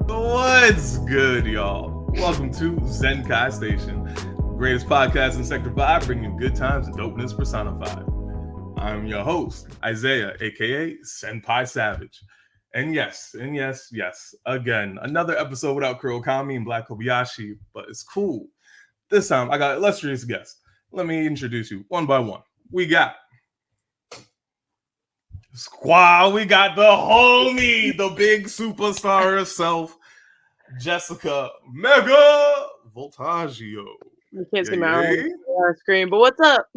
What's good, y'all? Welcome to Zenkai Station, greatest podcast in Sector 5, bringing you good times and dopeness personified. I'm your host, Isaiah, aka Senpai Savage. And yes, again, another episode without Kurokami and Black Kobayashi, but it's cool. This time, I got illustrious guests. Let me introduce you one by one. We got Squaw, we got the homie, the big superstar herself, Jessica Mega Voltaggio. You can't see my own screen, but what's up?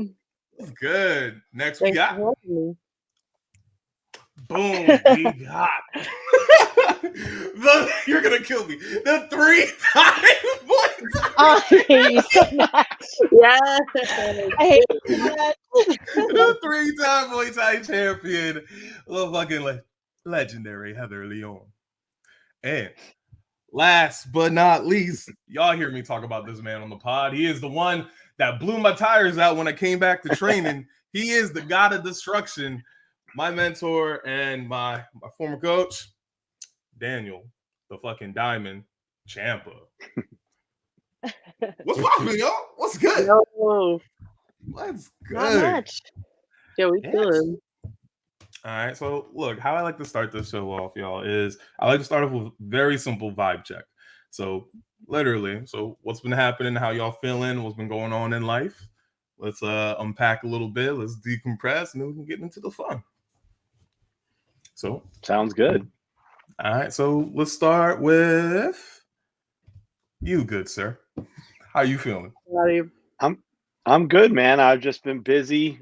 Good. Next Thanks we got for having me. boom. We got you're gonna kill me. The 3-time Muay I hate you so much. Yes. I hate you so much. the 3-time Muay Thai champion, the fucking legendary Heather Leon. And last but not least, y'all hear me talk about this man on the pod. He is the one that blew my tires out when I came back to training. He is the god of destruction, my mentor and my former coach, Daniel, the fucking Diamond Champa. What's poppin', y'all? What's good? No. What's good? Not much. Yeah, we feeling. All right, so look, how I like to start this show off, y'all, is I like to start off with a very simple vibe check. So literally, what's been happening, how y'all feeling, what's been going on in life? Let's unpack a little bit, let's decompress, and then we can get into the fun. So sounds good. All right, so let's start with you, good sir. How you feeling? I'm good, man. I've just been busy,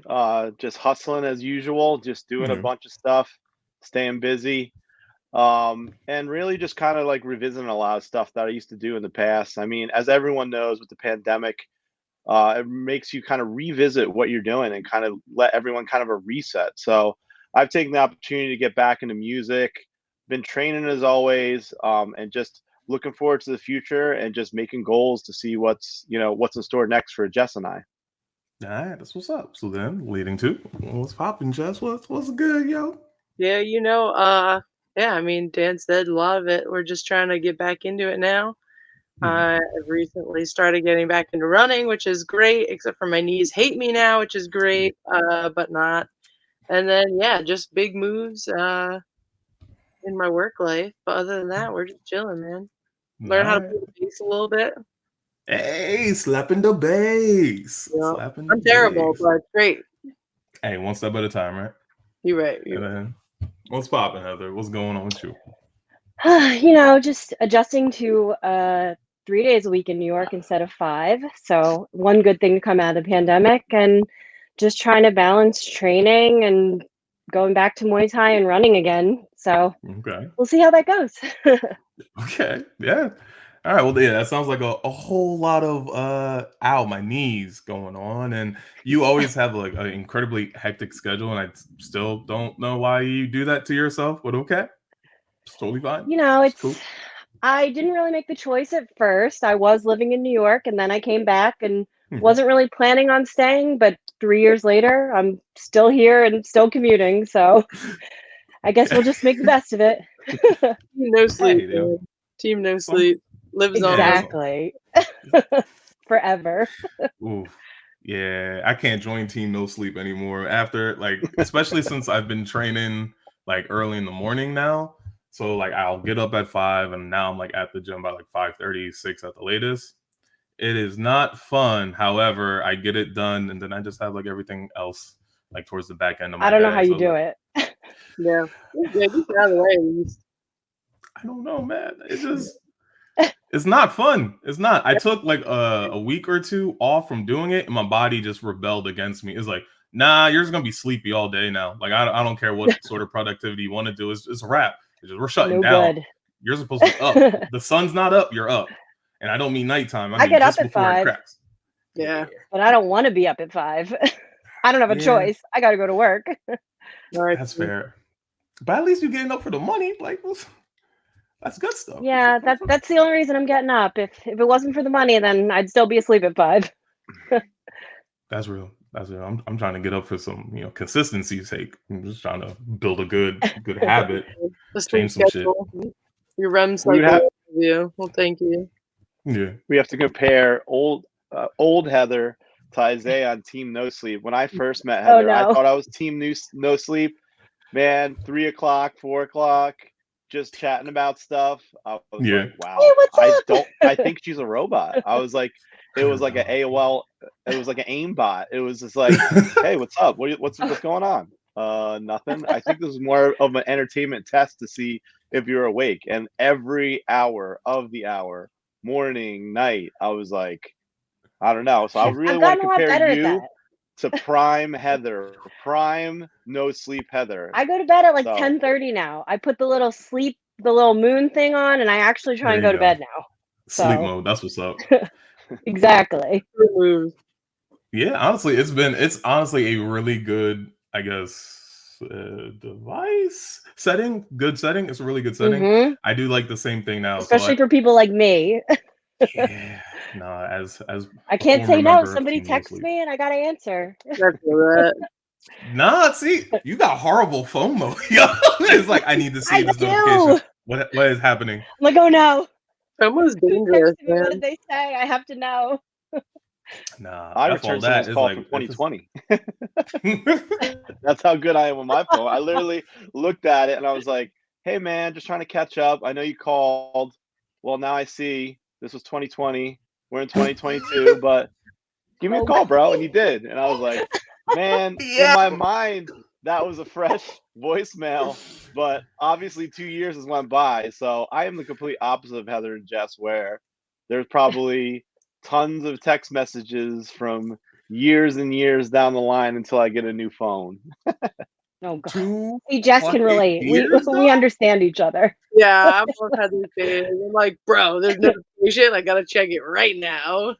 just hustling as usual, just doing a bunch of stuff, staying busy, and really just kind of like revisiting a lot of stuff that I used to do in the past. I mean, as everyone knows, with the pandemic, it makes you kind of revisit what you're doing and kind of let everyone kind of a reset. So I've taken the opportunity to get back into music, been training as always, and just looking forward to the future and just making goals to see what's in store next for Jess and I. All right, that's what's up. So then, leading to what's popping, Jess? What's good, yo? Yeah, I mean, Dan said a lot of it. We're just trying to get back into it now. I've recently started getting back into running, which is great, except for my knees hate me now, which is great, but not. And then, yeah, just big moves in my work life. But other than that, we're just chilling, man. Learn how to play the bass a little bit. Hey, slapping the bass. Yeah. Slapping the I'm terrible, bass. but it's great. Hey, one step at a time, right? You're right. Then, what's popping, Heather? What's going on with you? Just adjusting to 3 days a week in New York instead of 5. So one good thing to come out of the pandemic, and just trying to balance training and going back to Muay Thai and running again. So we'll see how that goes. Okay. Yeah. All right. Well, yeah, that sounds like a whole lot of ow, my knees going on. And you always have like an incredibly hectic schedule, and I still don't know why you do that to yourself, but okay. It's totally fine. It's cool. I didn't really make the choice at first. I was living in New York, and then I came back and wasn't really planning on staying, but 3 years later, I'm still here and still commuting. So I guess we'll just make the best of it. No sleep. Team no sleep. Lives on. Exactly. Forever. Ooh. Yeah, I can't join Team No Sleep anymore after, especially since I've been training early in the morning now. So I'll get up at 5, and now I'm at the gym by 5:30, 6 at the latest. It is not fun. However, I get it done, and then I just have everything else towards the back end of my day. I don't know how you do it. Yeah, get out of the way. I don't know, man. It's not fun. It's not. I took a week or 2 off from doing it, and my body just rebelled against me. It's nah, you're just gonna be sleepy all day now. I don't care what sort of productivity you want to do. It's a wrap. We're shutting down. Good. You're supposed to be up. The sun's not up. You're up. And I don't mean nighttime. I mean get just up at before 5. it cracks. Yeah. But I don't want to be up at 5. I don't have a choice. I got to go to work. That's fair. But at least you're getting up for the money. That's good stuff. Yeah, that's the only reason I'm getting up. If it wasn't for the money, then I'd still be asleep at 5. That's real. I'm trying to get up for some, consistency's sake. I'm just trying to build a good habit. Change some shit. Your REM cycle you. Well, thank you. Yeah. We have to compare old Heather to Isaiah on Team No Sleep. When I first met Heather, I no. thought I was Team No Sleep. Man, 3 o'clock, 4 o'clock, just chatting about stuff. I was Yeah. like, wow, Hey, what's up? I think she's a robot. I was like, it was like an AOL, it was like an aimbot. It was just like, hey, what's up? What's going on? Nothing. I think this is more of an entertainment test to see if you're awake. And every hour of the hour, morning, night, I was like, I don't know. So I really I've want gotten to a lot compare better at you that. to prime Heather, prime No Sleep Heather. I go to bed at like So 10:30 now. I put the little moon thing on, and I actually try There and you go to go. bed now. Sleep So mode. That's what's up. exactly. Good move. Yeah, honestly, it's honestly a really good, I guess, device setting. Good setting. It's a really good setting. hmm I do like the same thing now. So Especially for people like me. yeah, nah, as I a can't former say no. member of Somebody Team No texts Sleep. me, and I gotta answer. I feel that. Nah, see, you got horrible FOMO. Yo, it's like I need to see I this do. notification. I'm What is happening? like, oh no. Almost Who dangerous, texted me? What man. did they say? I have to know. Nah, I F all returned that. someone's It's call like from if it's 2020. That's how good I am with my phone. I literally looked at it and I was like, hey man, just trying to catch up. I know you called. Well, now I see this was 2020. We're in 2022, but give me a Oh, call, bro. And he did. And I was like, man, in yeah. my mind, that was a fresh voicemail. But obviously 2 years has went by. So I am the complete opposite of Heather and Jess, where there's probably tons of text messages from years and years down the line until I get a new phone. oh god. Two See, Jess can fucking relate. We years we though. understand each other. Yeah, I've both had these days. I'm like, bro, there's notification. I gotta check it right now.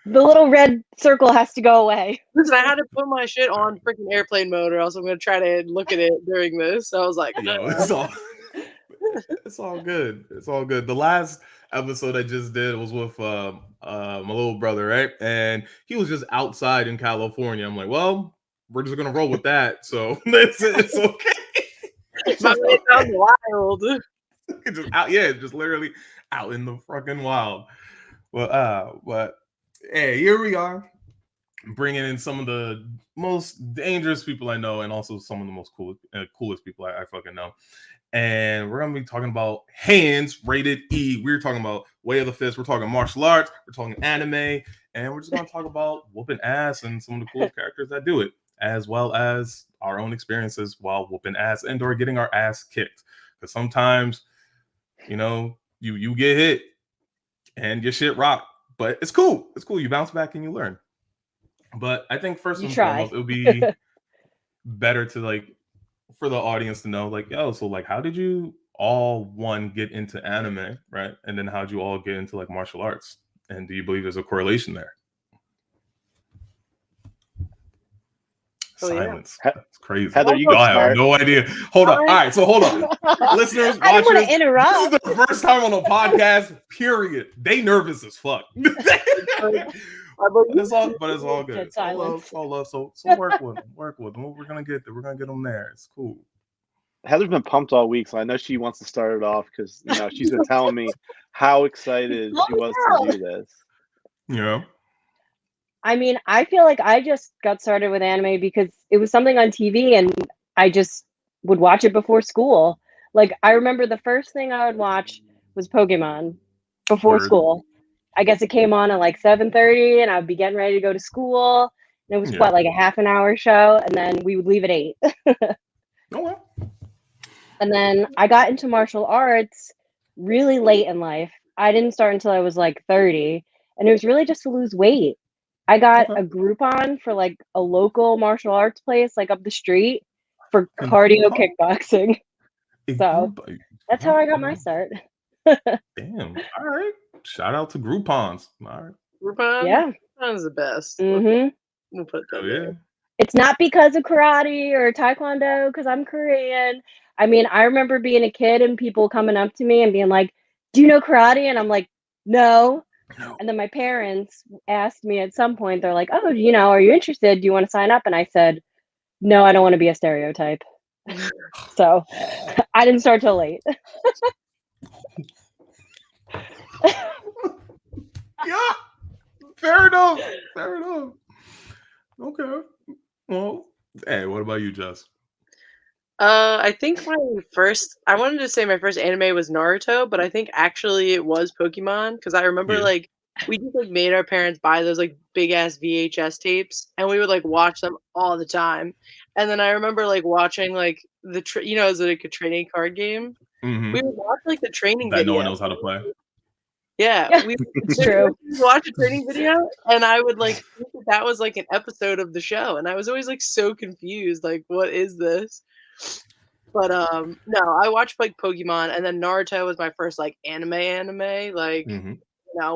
The little red circle has to go away. Listen, I had to put my shit on freaking airplane mode, or else I'm gonna try to look at it during this. So I was like, Yo, it's all good. It's all good. The last episode I just did was with my little brother, right? And he was just outside in California. I'm like, well, we're just gonna roll with that. So it's okay. It's my just way sounds okay. wild. It's just out, yeah, just literally out in the fucking wild. But hey, here we are, bringing in some of the most dangerous people I know, and also some of the most coolest people I fucking know. And we're gonna be talking about hands rated E. We're talking about Way of the Fist. We're talking martial arts. We're talking anime, and we're just gonna talk about whooping ass and some of the coolest characters that do it, as well as our own experiences while whooping ass and/or getting our ass kicked. Because sometimes, you get hit and your shit rock, but it's cool. It's cool. You bounce back and you learn. But I think first You and try. foremost, it would be better to for the audience to know, yo, so how did you all get into anime, right? And then how'd you all get into martial arts? And do you believe there's a correlation there? Oh, yeah. Silence. That's crazy. Heather, you Y'all can have start. no idea. Hold on. All right, so hold on. Listeners, I didn't want watchers, to interrupt. this is the first time on a podcast, period. They nervous as fuck. But it's all good. Dead It's all love. silence. It's all love. So work with them. Work with them. We're gonna get there. We're gonna get them there. It's cool. Heather's been pumped all week, so I know she wants to start it off because she's been telling me how excited she was to do this. Yeah. I mean, I feel like I just got started with anime because it was something on TV and I just would watch it before school. Like, I remember the first thing I would watch was Pokemon before Word. school. I guess it came on at like 7:30 and I would be getting ready to go to school. And it was Yeah. like a half an hour show, and then we would leave at 8. Okay. And then I got into martial arts really late in life. I didn't start until I was like 30, and it was really just to lose weight. I got Okay. a Groupon for like a local martial arts place like up the street for And cardio Groupon? kickboxing. So that's how I got my Okay. start. Damn. All right. Shout out to Groupons. All right. Groupon? Yeah. Groupon's the best. hmm We'll put that Hell there. yeah. It's not because of karate or taekwondo, because I'm Korean. I mean, I remember being a kid and people coming up to me and being like, "Do you know karate?" And I'm like, "No." No. And then my parents asked me at some point, they're like, "Oh, are you interested? Do you want to sign up?" And I said, "No, I don't want to be a stereotype." So I didn't start till late. Yeah, fair enough. Fair enough. Okay. Well, hey, what about you, Jess? I think I wanted to say my first anime was Naruto, but I think actually it was Pokemon because I remember Yeah. like we just like made our parents buy those like big ass VHS tapes, and we would like watch them all the time. And then I remember like watching like it was like a training card game. Mm-hmm. We would watch like the training That no one video. knows how to play. Yeah, Yeah, we it's true. would watch a training video, and I would like think that was like an episode of the show, and I was always like so confused, like what is this? But no, I watched like Pokemon, and then Naruto was my first like anime, like Mm-hmm.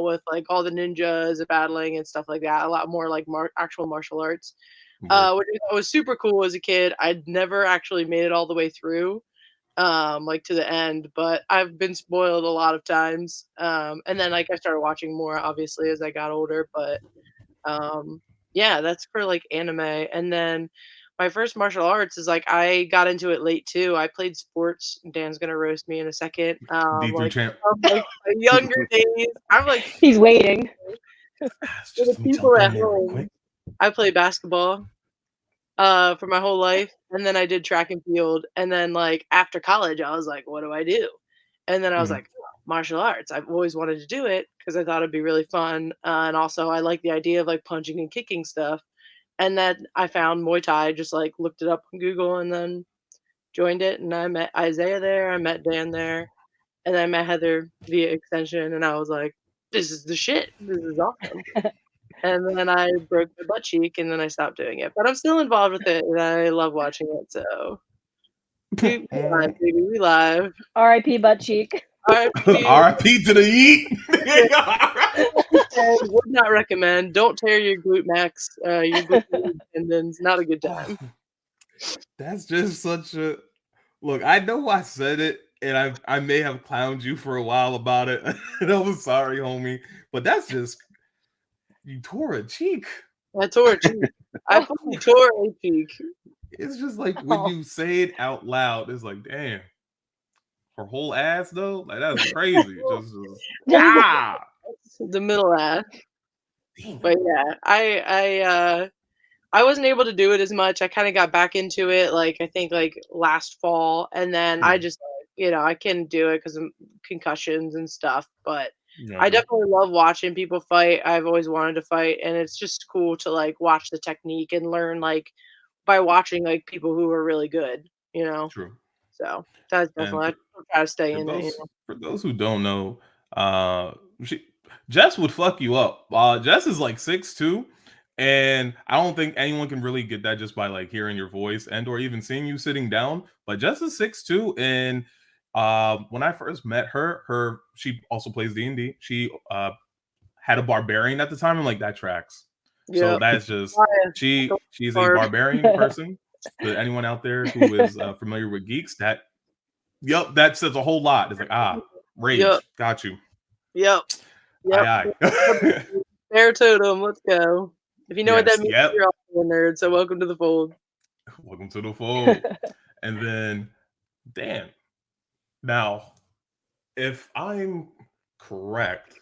with like all the ninjas battling and stuff like that. A lot more like actual martial arts, Right. which I thought was super cool as a kid. I'd never actually made it all the way through, like to the end, but I've been spoiled a lot of times. And then like I started watching more obviously as I got older, but yeah, that's for like anime. And then my first martial arts is like I got into it late too. I played sports. Dan's gonna roast me in a second. D3 Like champ. from like my younger days, I'm like He's waiting. for the Just let me people jump at in there real home. quick. I played basketball for my whole life, and then I did track and field, and then like after college, I was like, what do I do? And then I was Mhm. like, "Oh, martial arts. I've always wanted to do it because I thought it'd be really fun, and also I like the idea of like punching and kicking stuff. And then I found Muay Thai, just like looked it up on Google, and then joined it. And I met Isaiah there, I met Dan there, and then I met Heather via extension, and I was like, this is the shit. This is awesome. And then I broke my butt cheek, and then I stopped doing it. But I'm still involved with it, and I love watching it. So we live, baby. We live. R.I.P. butt cheek. RIP. R.I.P. to the yeet. Would not recommend. Don't tear your glute max, your glute tendons. Not a good time. That's just such a look. I know I said it, and I may have clowned you for a while about it. And I'm sorry, homie, but that's just you tore a cheek. I tore a cheek. I fully tore a cheek. It's just like when you say it out loud, it's like, damn, her whole ass though, like that's crazy. just ah, The middle ass. damn. But yeah, I wasn't able to do it as much. I kind of got back into it, like I think like last fall, and then I just I couldn't do it because of concussions and stuff. But I definitely love watching people fight. I've always wanted to fight, and it's just cool to like watch the technique and learn like by watching like people who are really good. True. So that's And definitely I try to stay for in it. those who don't know, Jess would fuck you up. Jess is like 6'2", and I don't think anyone can really get that just by like hearing your voice and or even seeing you sitting down. But Jess is 6'2", and when I first met her she also plays D&D. She had a barbarian at the time. I'm like, that tracks. So Yeah. that's just she's a Hard. barbarian person. To anyone out there who is familiar with geeks, that says a whole lot. It's like, rage, Yep. got you. Yep. Aye. Bear totem, let's go. If you know what that Yes, means, yep. you're also a nerd. So welcome to the fold. Welcome to the fold. And then, damn. Now, if I'm correct,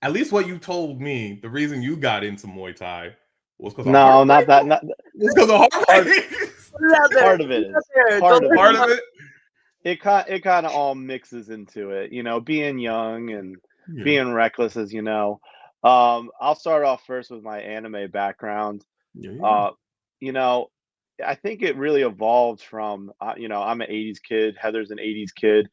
at least what you told me, the reason you got into Muay Thai was because No, not that. Not it's because of heartbreak. part of it is. Part of it. It kind of all mixes into it, being young and being reckless, as you know. I'll start off first with my anime background. Yeah. I think it really evolved from, I'm an 80s kid. Heather's an 80s kid.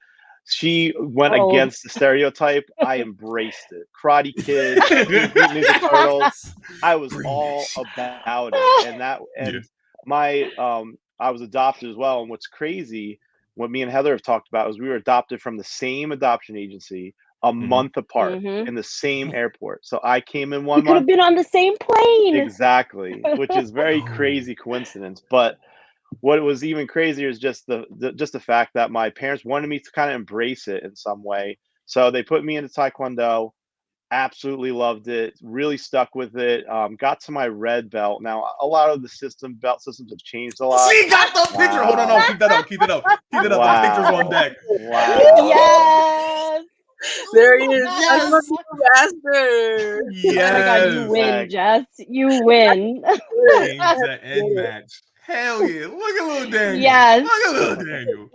She went against the stereotype. I embraced it. Karate Kid, Ninja Turtles. I was all about it. I was adopted as well. And what's crazy, what me and Heather have talked about, is we were adopted from the same adoption agency a month apart in the same airport. So I came in 1 month. We could have been on the same plane. Exactly, which is very crazy coincidence. But what was even crazier is just the fact that my parents wanted me to kind of embrace it in some way. So they put me into Taekwondo. Absolutely loved it. Really stuck with it. Got to my red belt. Now a lot of the belt systems have changed a lot. She got the picture. Hold on, keep that up. Keep it up. Wow. The picture's on deck. Wow. Yes. There he is. I Yes. love you, master. Oh my God, you Yes. win, Thanks. Jess. You win. Game set and match. Hell yeah. Look at little Daniel. Yes. Look at little Daniel.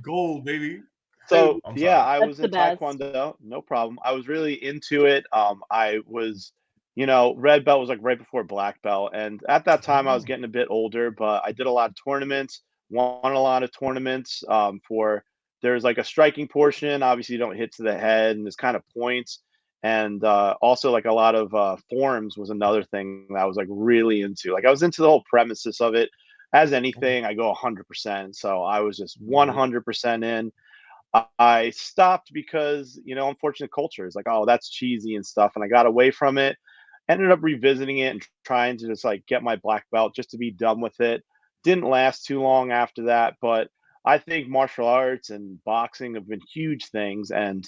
Gold, baby. So I'm yeah, sorry. I That's was the in best. Taekwondo, no problem. I was really into it. I was, red belt was like right before black belt, and at that time I was Oh, getting a bit older, but I did a lot of tournaments, won a lot of tournaments. For there's like a striking portion. Obviously, you don't hit to the head, and there's kind of points, and also like a lot of forms was another thing that I was like really into. Like I was into the whole premises of it. As okay. anything, I go 100%. So I was just Yep. 100% in. I stopped because, unfortunate culture is like, oh, that's cheesy and stuff. And I got away from it, ended up revisiting it and trying to just like get my black belt just to be done with it. Didn't last too long after that, but I think martial arts and boxing have been huge things. And,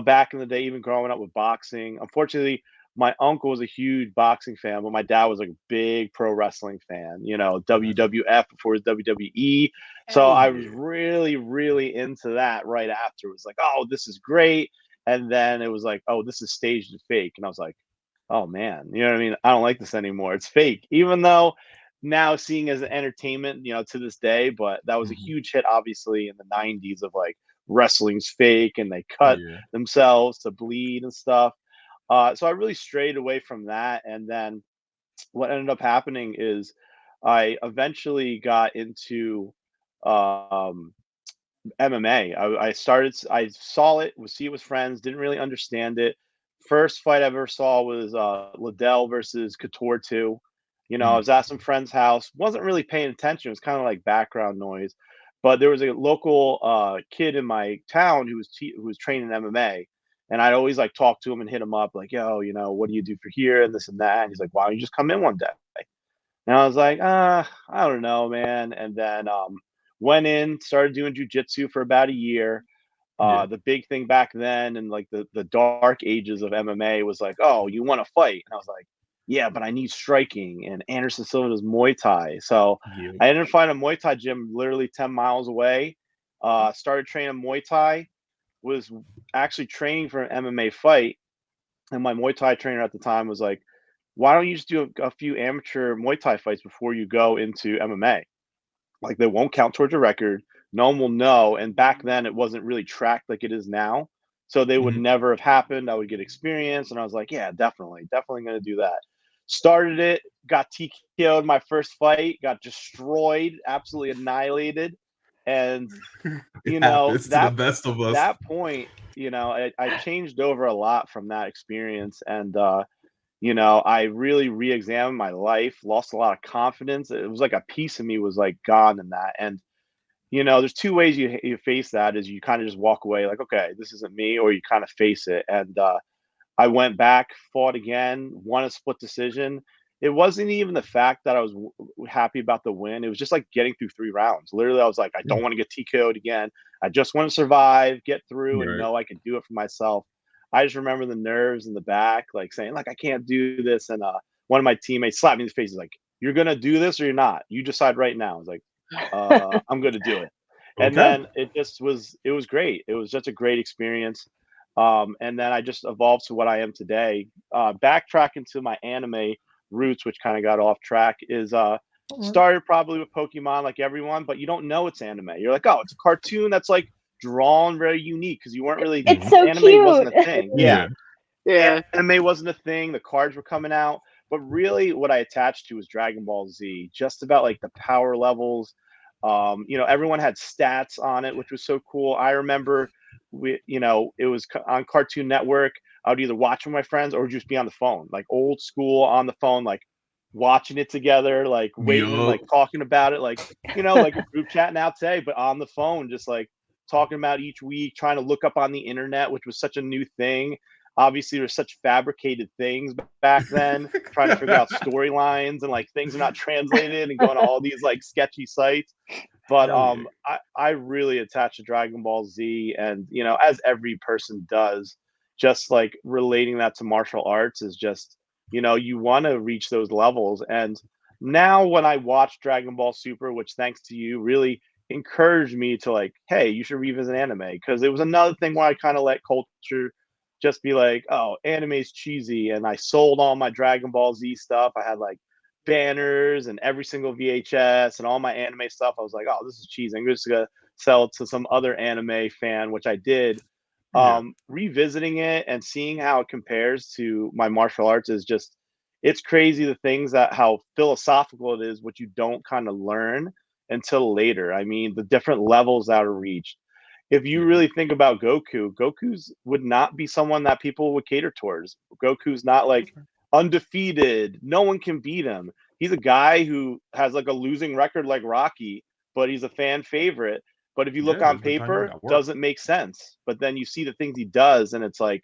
back in the day, even growing up with boxing, unfortunately, my uncle was a huge boxing fan, but my dad was like a big pro wrestling fan, Gotcha. WWF before WWE. So Hell I was yeah. really, really into that right after. It was like, oh, this is great. And then it was like, oh, this is staged and fake. And I was like, oh man, you know what I mean? I don't like this anymore. It's fake. Even though now seeing as an entertainment, to this day, but that was a Mhm. huge hit obviously in the 90s of like wrestling's fake and they cut Yeah. themselves to bleed and stuff. So I really strayed away from that. And then what ended up happening is I eventually got into um, MMA. I saw it, was see it with friends, didn't really understand it. First fight I ever saw was Liddell versus Couture 2. I Mm. was at some friend's house, wasn't really paying attention. It was kind of like background noise. But there was a local kid in my town who was training MMA. And I'd always like talk to him and hit him up, like, yo, what do you do for here? And this and that. And he's like, why don't you just come in one day? And I was like, I don't know, man. And then went in, started doing jujitsu for about a year. Yeah. The big thing back then and like the dark ages of MMA was like, oh, you want to fight? And I was like, yeah, but I need striking. And Anderson Silva does Muay Thai. So Yep. I ended up finding a Muay Thai gym literally 10 miles away. Started training Muay Thai, was actually training for an MMA fight. And my Muay Thai trainer at the time was like, why don't you just do a few amateur Muay Thai fights before you go into MMA? Like they won't count towards your record. No one will know. And back then it wasn't really tracked like it is now. So they would Mhm. never have happened. I would get experience. And I was like, yeah, definitely going to do that. Started it, got TKO'd my first fight, got destroyed, absolutely annihilated. And, It happens to the that best of us. that point, I changed over a lot from that experience. And I really re-examined my life, lost a lot of confidence. It was like a piece of me was like gone in that. And there's two ways you face that is you kind of just walk away like, okay, this isn't me, or you kind of face it. And I went back, fought again, won a split decision. It wasn't even the fact that I was happy about the win. It was just like getting through 3 rounds. Literally, I was like, I Mm. don't want to get TKO'd again. I just want to survive, get through, and Right. know I can do it for myself. I just remember the nerves in the back, like saying, like, I can't do this. And one of my teammates slapped me in the face. He's like, you're gonna do this or you're not. You decide right now. I was like, I'm gonna do it. And Okay. then it was great. It was just a great experience. And then I just evolved to what I am today. Backtracking to my anime roots, which kind of got off track, is All right. started probably with Pokemon, like everyone, but you don't know it's anime. You're like, oh, it's a cartoon that's like drawn very unique because you weren't really It's Mhm. so anime wasn't cute. a thing. Yeah, Yeah. Yeah. anime wasn't a thing. The cards were coming out, but really, what I attached to was Dragon Ball Z. Just about like the power levels. Everyone had stats on it, which was so cool. I remember it was on Cartoon Network. I would either watch with my friends or just be on the phone, like old school on the phone, like watching it together, like waiting, Yup. like talking about it, like like a group chat now today, but on the phone, just like talking about each week, trying to look up on the internet, which was such a new thing. Obviously, there's such fabricated things back then, trying to figure out storylines and like things are not translated and going to all these like sketchy sites. But Hell yeah. I really attach to Dragon Ball Z, and as every person does, just like relating that to martial arts is just you want to reach those levels. And now when I watch Dragon Ball Super, which thanks to you really encouraged me to like, hey, you should revisit anime, because it was another thing where I kind of let culture just be like, oh, anime's cheesy, and I sold all my Dragon Ball Z stuff. I had like banners and every single VHS and all my anime stuff. I was like, oh, this is cheesy. I'm just gonna sell it to some other anime fan, which I did. Yeah. Revisiting it and seeing how it compares to my martial arts is just, it's crazy, the things that how philosophical it is, what you don't kind of learn until later. I mean, the different levels that are reached. If you Yeah. really think about Goku's would not be someone that people would cater towards. Goku's not like undefeated. No one can beat him. He's a guy who has like a losing record like Rocky, but he's a fan favorite. But if you look Yeah, on he's been trying to make paper, that work. doesn't make sense. But then you see the things he does, and it's like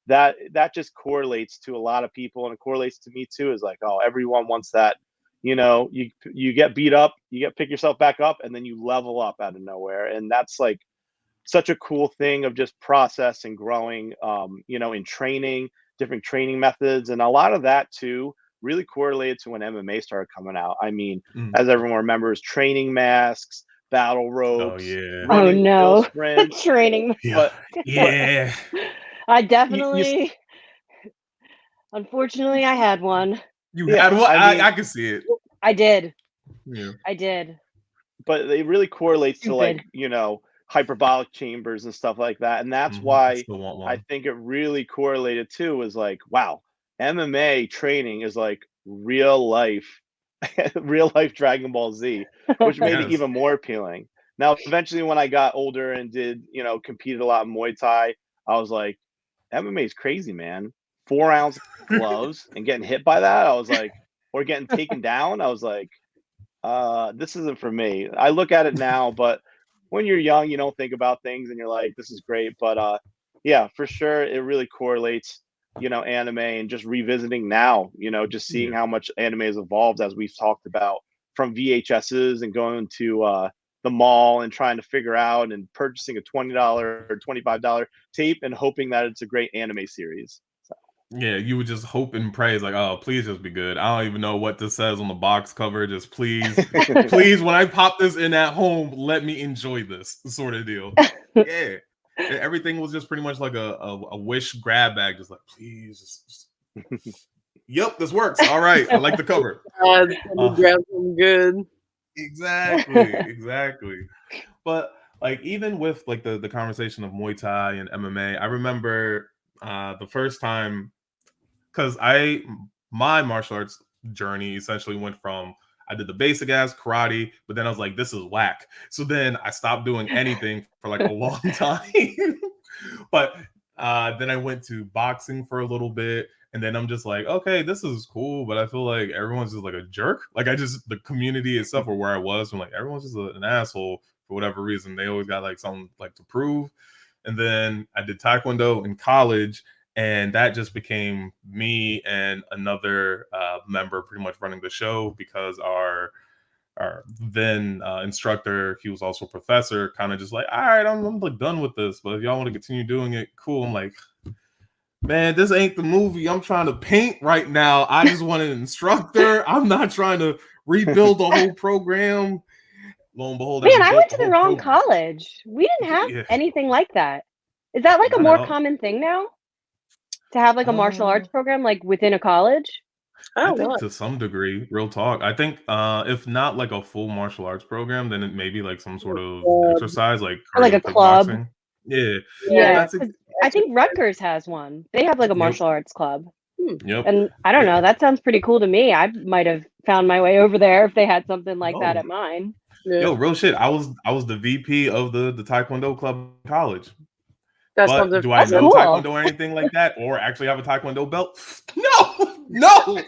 that just correlates to a lot of people, and it correlates to me too. Is like, oh, everyone wants that. You get beat up, you get pick yourself back up, and then you level up out of nowhere, and that's like such a cool thing of just process and growing, in training, different training methods. And a lot of that too really correlated to when MMA started coming out. I mean, Mm. as everyone remembers, training masks, battle Oh ropes, yeah. Oh running hill no, sprints. training. Yeah. But Yeah. I you, definitely, unfortunately, I had one. You had yeah, what? I mean, I can see it. I did. Yeah. I did. but it really correlates to like, Stupid. hyperbolic chambers and stuff like that. And that's I why still want I one. think it really correlated too, is like, wow, MMA training is like real life, real life Dragon Ball Z, which made it Yes. even more appealing. Now, eventually, when I got older and did, competed a lot in Muay Thai, I was like, MMA is crazy, man. 4 ounce gloves and getting hit by that, I was like, or getting taken down, I was like, this isn't for me. I look at it now, but when you're young, you don't think about things and you're like, this is great. But yeah, for sure, it really correlates, anime, and just revisiting now, just seeing Yeah. how much anime has evolved, as we've talked about, from VHSs and going to the mall and trying to figure out and purchasing a $20 or $25 tape and hoping that it's a great anime series. Yeah, you would just hope and pray. It's like, oh, please just be good. I don't even know what this says on the box cover. Just please, please, when I pop this in at home, let me enjoy this sort of deal. Yeah. Everything was just pretty much like a wish grab bag. Just like, please. Yep, this works. All right. I like the cover. Let me grab some good. Exactly. But like even with like the conversation of Muay Thai and MMA, I remember the first time, because my martial arts journey essentially went from, I did the basic ass karate, but then I was like, this is whack. So then I stopped doing anything for like a long time. But then I went to boxing for a little bit, and then I'm just like, okay, this is cool, but I feel like everyone's just like a jerk. Like the community itself, or where I was, I'm like, everyone's just an asshole for whatever reason. They always got like something like to prove. And then I did taekwondo in college, and that just became me and another member pretty much running the show, because our then instructor, he was also a professor, kind of just like, all right, I'm like done with this, but if y'all want to continue doing it, cool. I'm like, man, this ain't the movie I'm trying to paint right now. I just want an instructor. I'm not trying to rebuild the whole program. Lo and behold, I Man, I rebuilt went the to the whole wrong program. college. We didn't have Yeah, anything like that. Is that like a not at more all. common thing now? To have like a martial Uh, arts program like within a college? I I don't think know. to some degree, real talk. I think if not like a full martial arts program, then it may be like some sort of exercise, like Or like cardio a club? kickboxing. Yeah, Yeah, Yeah, that's it. because I think Rutgers has one. They have like a Yep, martial arts club. yep. And I don't know, that sounds pretty cool to me. I might have found my way over there if they had something like that Oh, at mine. yeah. yo, real shit. I was the VP of the Taekwondo club in college. That's But something do I That's know impressive. cool. Taekwondo or anything like that, or actually have a Taekwondo belt? No,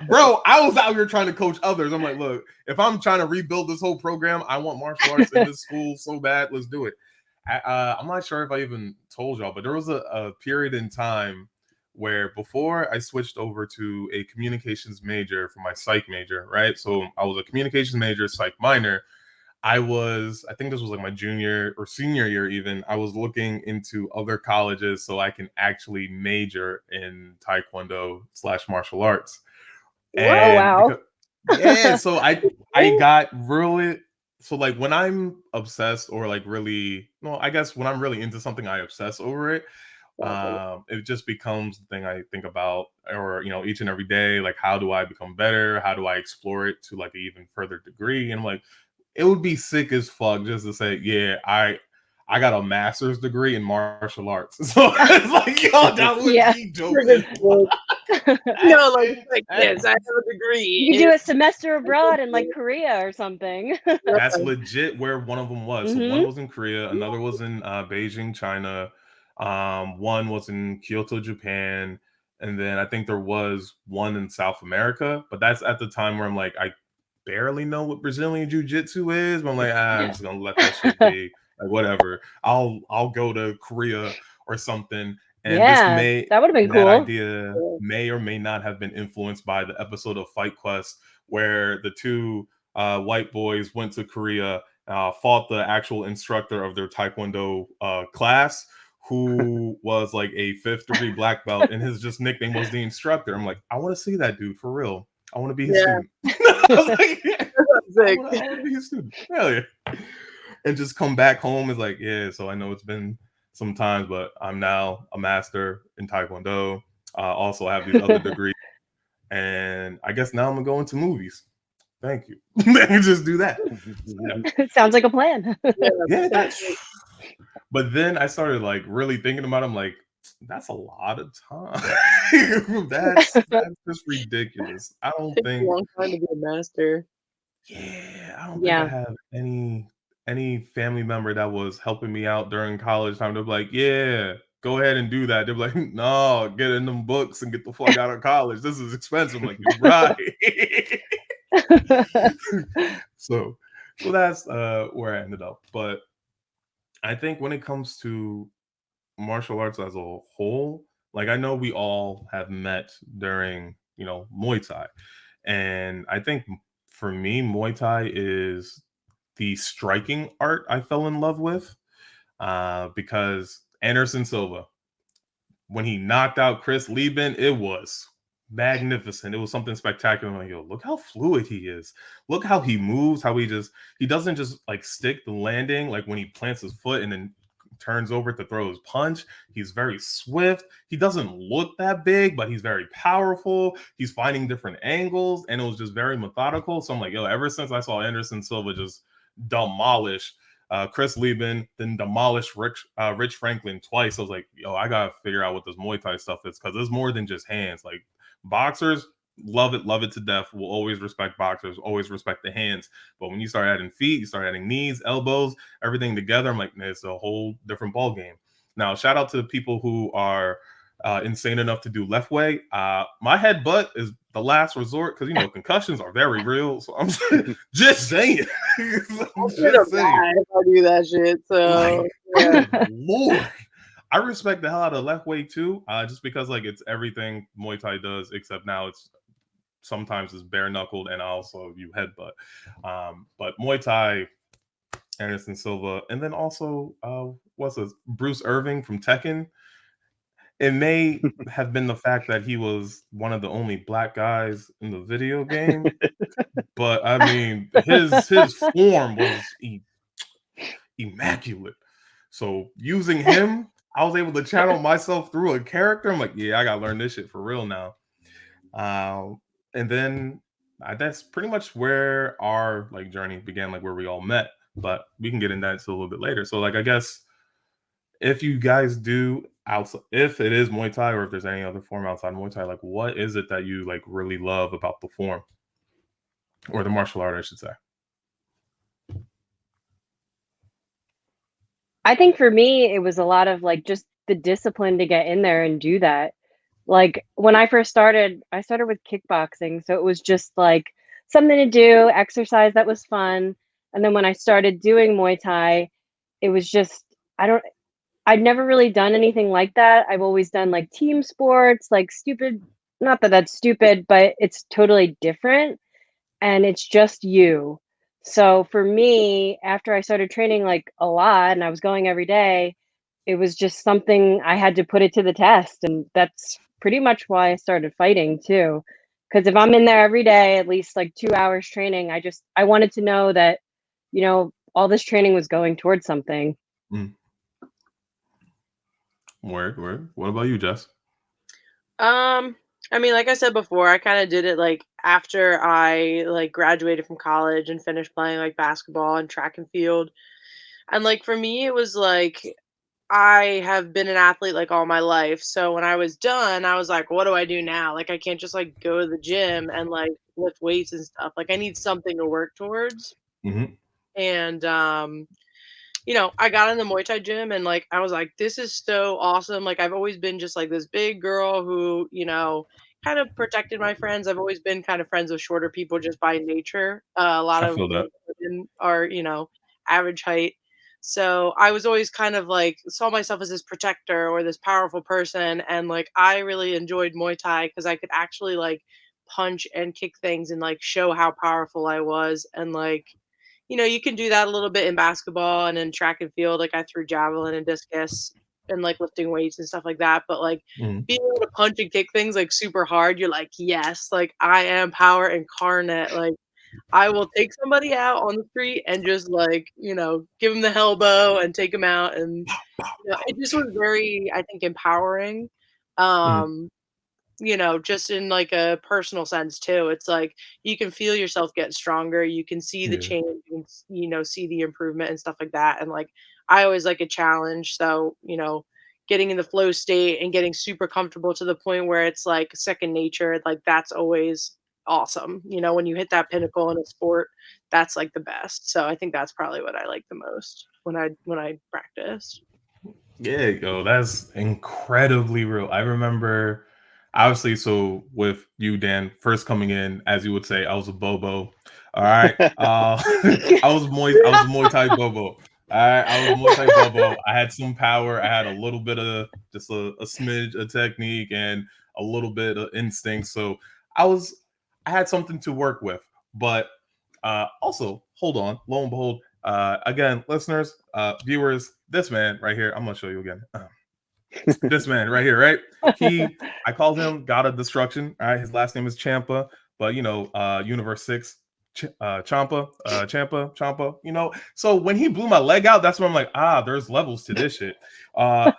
bro. I was out here trying to coach others. I'm like, look, if I'm trying to rebuild this whole program, I want martial arts in this school so bad. Let's do it. I'm not sure if I even told y'all, but there was a period in time where before I switched over to a communications major for my psych major, right? So I was a communications major, psych minor. I think this was like my junior or senior year even. I was looking into other colleges so I can actually major in Taekwondo / martial arts. What? Oh And wow. because, yeah, so I got really, so like when I'm obsessed or like really, well, I guess when I'm really into something, I obsess over it. It just becomes the thing I think about, or each and every day. Like, how do I become better? How do I explore it to like an even further degree? And I'm like, it would be sick as fuck just to say, yeah, I got a master's degree in martial arts. So it's like, yo, that would Yeah. be dope as fuck. No, like yes, I have a degree. You could do a semester abroad in like Korea or something. That's legit where one of them was. So one Mhm. was in Korea, another was in Beijing, China. One was in Kyoto, Japan, and then I think there was one in South America. But that's at the time where I'm like, I barely know what Brazilian Jiu-Jitsu is, but I'm like, I'm just gonna let that shit be. Like, whatever. I'll go to Korea or something. And this Yeah, that would have been that cool. idea may or may not have been influenced by the episode of Fight Quest where the two white boys went to Korea, fought the actual instructor of their Taekwondo class, who was like a fifth degree black belt, and his just nickname was the instructor. I'm like, I want to see that dude for real. I want to be his student. I was like, yeah, I want to be his student. Hell yeah. And just come back home is like, yeah. So I know it's been some times, but I'm now a master in Taekwondo. Also have these other degrees, and I guess now I'm gonna go into movies. Thank you. Just do that. Sounds like a plan. Yeah, that's. But then I started like really thinking about it. I'm like, that's a lot of time. that's just ridiculous. I don't Takes a think. long time to be a master. Yeah, I don't think I have any family member that was helping me out during college time. They're like, yeah, go ahead and do that. They're like, no, get in them books and get the fuck out of college. This is expensive. I'm like, you're right. so that's where I ended up. But I think when it comes to martial arts as a whole, like I know we all have met during, Muay Thai. And I think for me, Muay Thai is the striking art I fell in love with. Because Anderson Silva, when he knocked out Chris Lieben, it was magnificent. It was something spectacular. I'm like, yo, look how fluid he is. Look how he moves, how he doesn't just like stick the landing, like when he plants his foot and then turns over to throw his punch. He's very swift. He doesn't look that big, but he's very powerful. He's finding different angles, and it was just very methodical. So I'm like, yo, ever since I saw Anderson Silva just demolish Chris Lieben, then demolished Rich Franklin twice. I was like, yo, I gotta figure out what this Muay Thai stuff is, because it's more than just hands. Like boxers love it to death. Will always respect boxers, always respect the hands. But when you start adding feet, you start adding knees, elbows, everything together, I'm like, man, it's a whole different ball game. Now, shout out to the people who are insane enough to do left way. My headbutt is the last resort because concussions are very real. So I'm just saying. I'm just saying. If I do that shit, so like, good Lord. I respect the hell out of left way too, just because like it's everything Muay Thai does, except now it's sometimes it's bare knuckled and also you headbutt. But Muay Thai, Anderson Silva, and then also what's this? Bruce Irving from Tekken. It may have been the fact that he was one of the only black guys in the video game, but I mean his form was immaculate. So using him, I was able to channel myself through a character. I'm like, yeah, I gotta learn this shit for real now. And then that's pretty much where our like journey began, like where we all met. But we can get into that a little bit later. So like, I guess if you guys do outside, if it is Muay Thai or if there's any other form outside Muay Thai, like what is it that you like really love about the form or the martial art, I should say? I think for me, it was a lot of like just the discipline to get in there and do that. Like when I first started, I started with kickboxing. So it was just like something to do, exercise that was fun. And then when I started doing Muay Thai, it was just, I'd never really done anything like that. I've always done like team sports, like stupid, not that that's stupid, but it's totally different and it's just you. So for me, after I started training like a lot and I was going every day, it was just something I had to put it to the test. And that's pretty much why I started fighting too. Because if I'm in there every day, at least like 2 hours training, I wanted to know that you know, all this training was going towards something. Mm. Word. What about you, Jess? I mean, like I said before, I kind of did it like after I like graduated from college and finished playing like basketball and track and field. And like for me, it was like I have been an athlete like all my life. So when I was done, I was like, what do I do now? Like I can't just like go to the gym and like lift weights and stuff. Like I need something to work towards. Mm-hmm. And you know, I got in the Muay Thai gym and like I was like, this is so awesome. Like I've always been just like this big girl who, you know, kind of protected my friends. I've always been kind of friends with shorter people just by nature. A lot I of feel that. like, women are, you know, average height. So I was always kind of like saw myself as this protector or this powerful person. And like I really enjoyed Muay Thai because I could actually like punch and kick things and like show how powerful I was. And like you know, you can do that a little bit in basketball and in track and field. Like I threw javelin and discus and like lifting weights and stuff like that. But like Mm. being able to punch and kick things like super hard, you're like, yes, like I am power incarnate. Like I will take somebody out on the street and just like, you know, give them the elbow and take them out. And you know, it just was very, I think, empowering. Mm. Um, you know, just in like a personal sense too. It's like you can feel yourself get stronger. You can see the Yeah. change, you can, you know, see the improvement and stuff like that. And like I always like a challenge. So, you know, getting in the flow state and getting super comfortable to the point where it's like second nature, like that's always awesome. You know, when you hit that pinnacle in a sport, that's like the best. So I think that's probably what I like the most when I practiced. Yeah, yo, that's incredibly real. I remember, obviously, so with you, Dan, first coming in, as you would say, I was a Bobo. All right. I was a Muay Thai Bobo. All right. I was a Muay Thai Bobo. I had some power. I had a little bit of just a smidge of technique and a little bit of instinct. So I was, I had something to work with. But also, hold on, lo and behold, again, listeners, viewers, this man right here, I'm gonna show you again. This man right here, right? I called him God of Destruction. All right, his last name is Champa, but you know, Universe 6, Champa, you know. So when he blew my leg out, that's when I'm like, there's levels to this shit. Uh,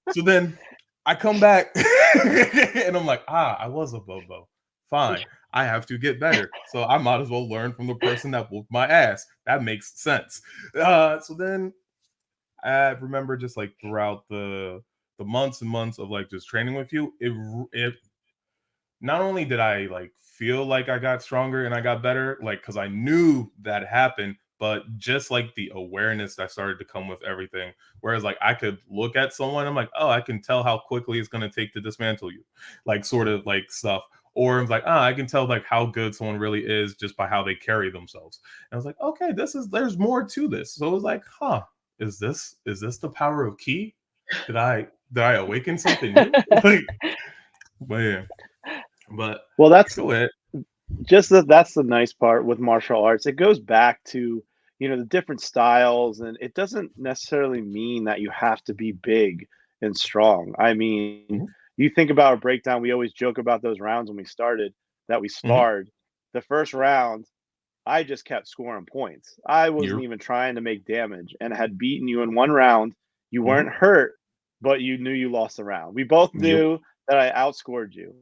so then I come back and I'm like, I was a Bobo. Fine. I have to get better. So I might as well learn from the person that whooped my ass. That makes sense. So then I remember just like throughout the months and months of like just training with you, it not only did I like feel like I got stronger and I got better, like because I knew that happened, but just like the awareness that started to come with everything. Whereas like I could look at someone, I'm like, oh, I can tell how quickly it's gonna take to dismantle you, like sort of like stuff. Or I'm like, I can tell like how good someone really is just by how they carry themselves. And I was like, okay, there's more to this. So it was like, is this the power of ki? Did I awaken something new? Like, but yeah. But Well, that's go ahead. just that's the nice part with martial arts. It goes back to, you know, the different styles, and it doesn't necessarily mean that you have to be big and strong. I mean, Mhm, you think about a breakdown, we always joke about those rounds when we started that we mhm. sparred. The first round, I just kept scoring points. I wasn't You. even trying to make damage and had beaten you in one round. You Mhm. weren't hurt, but you knew you lost the round. We both Yup. knew that I outscored you.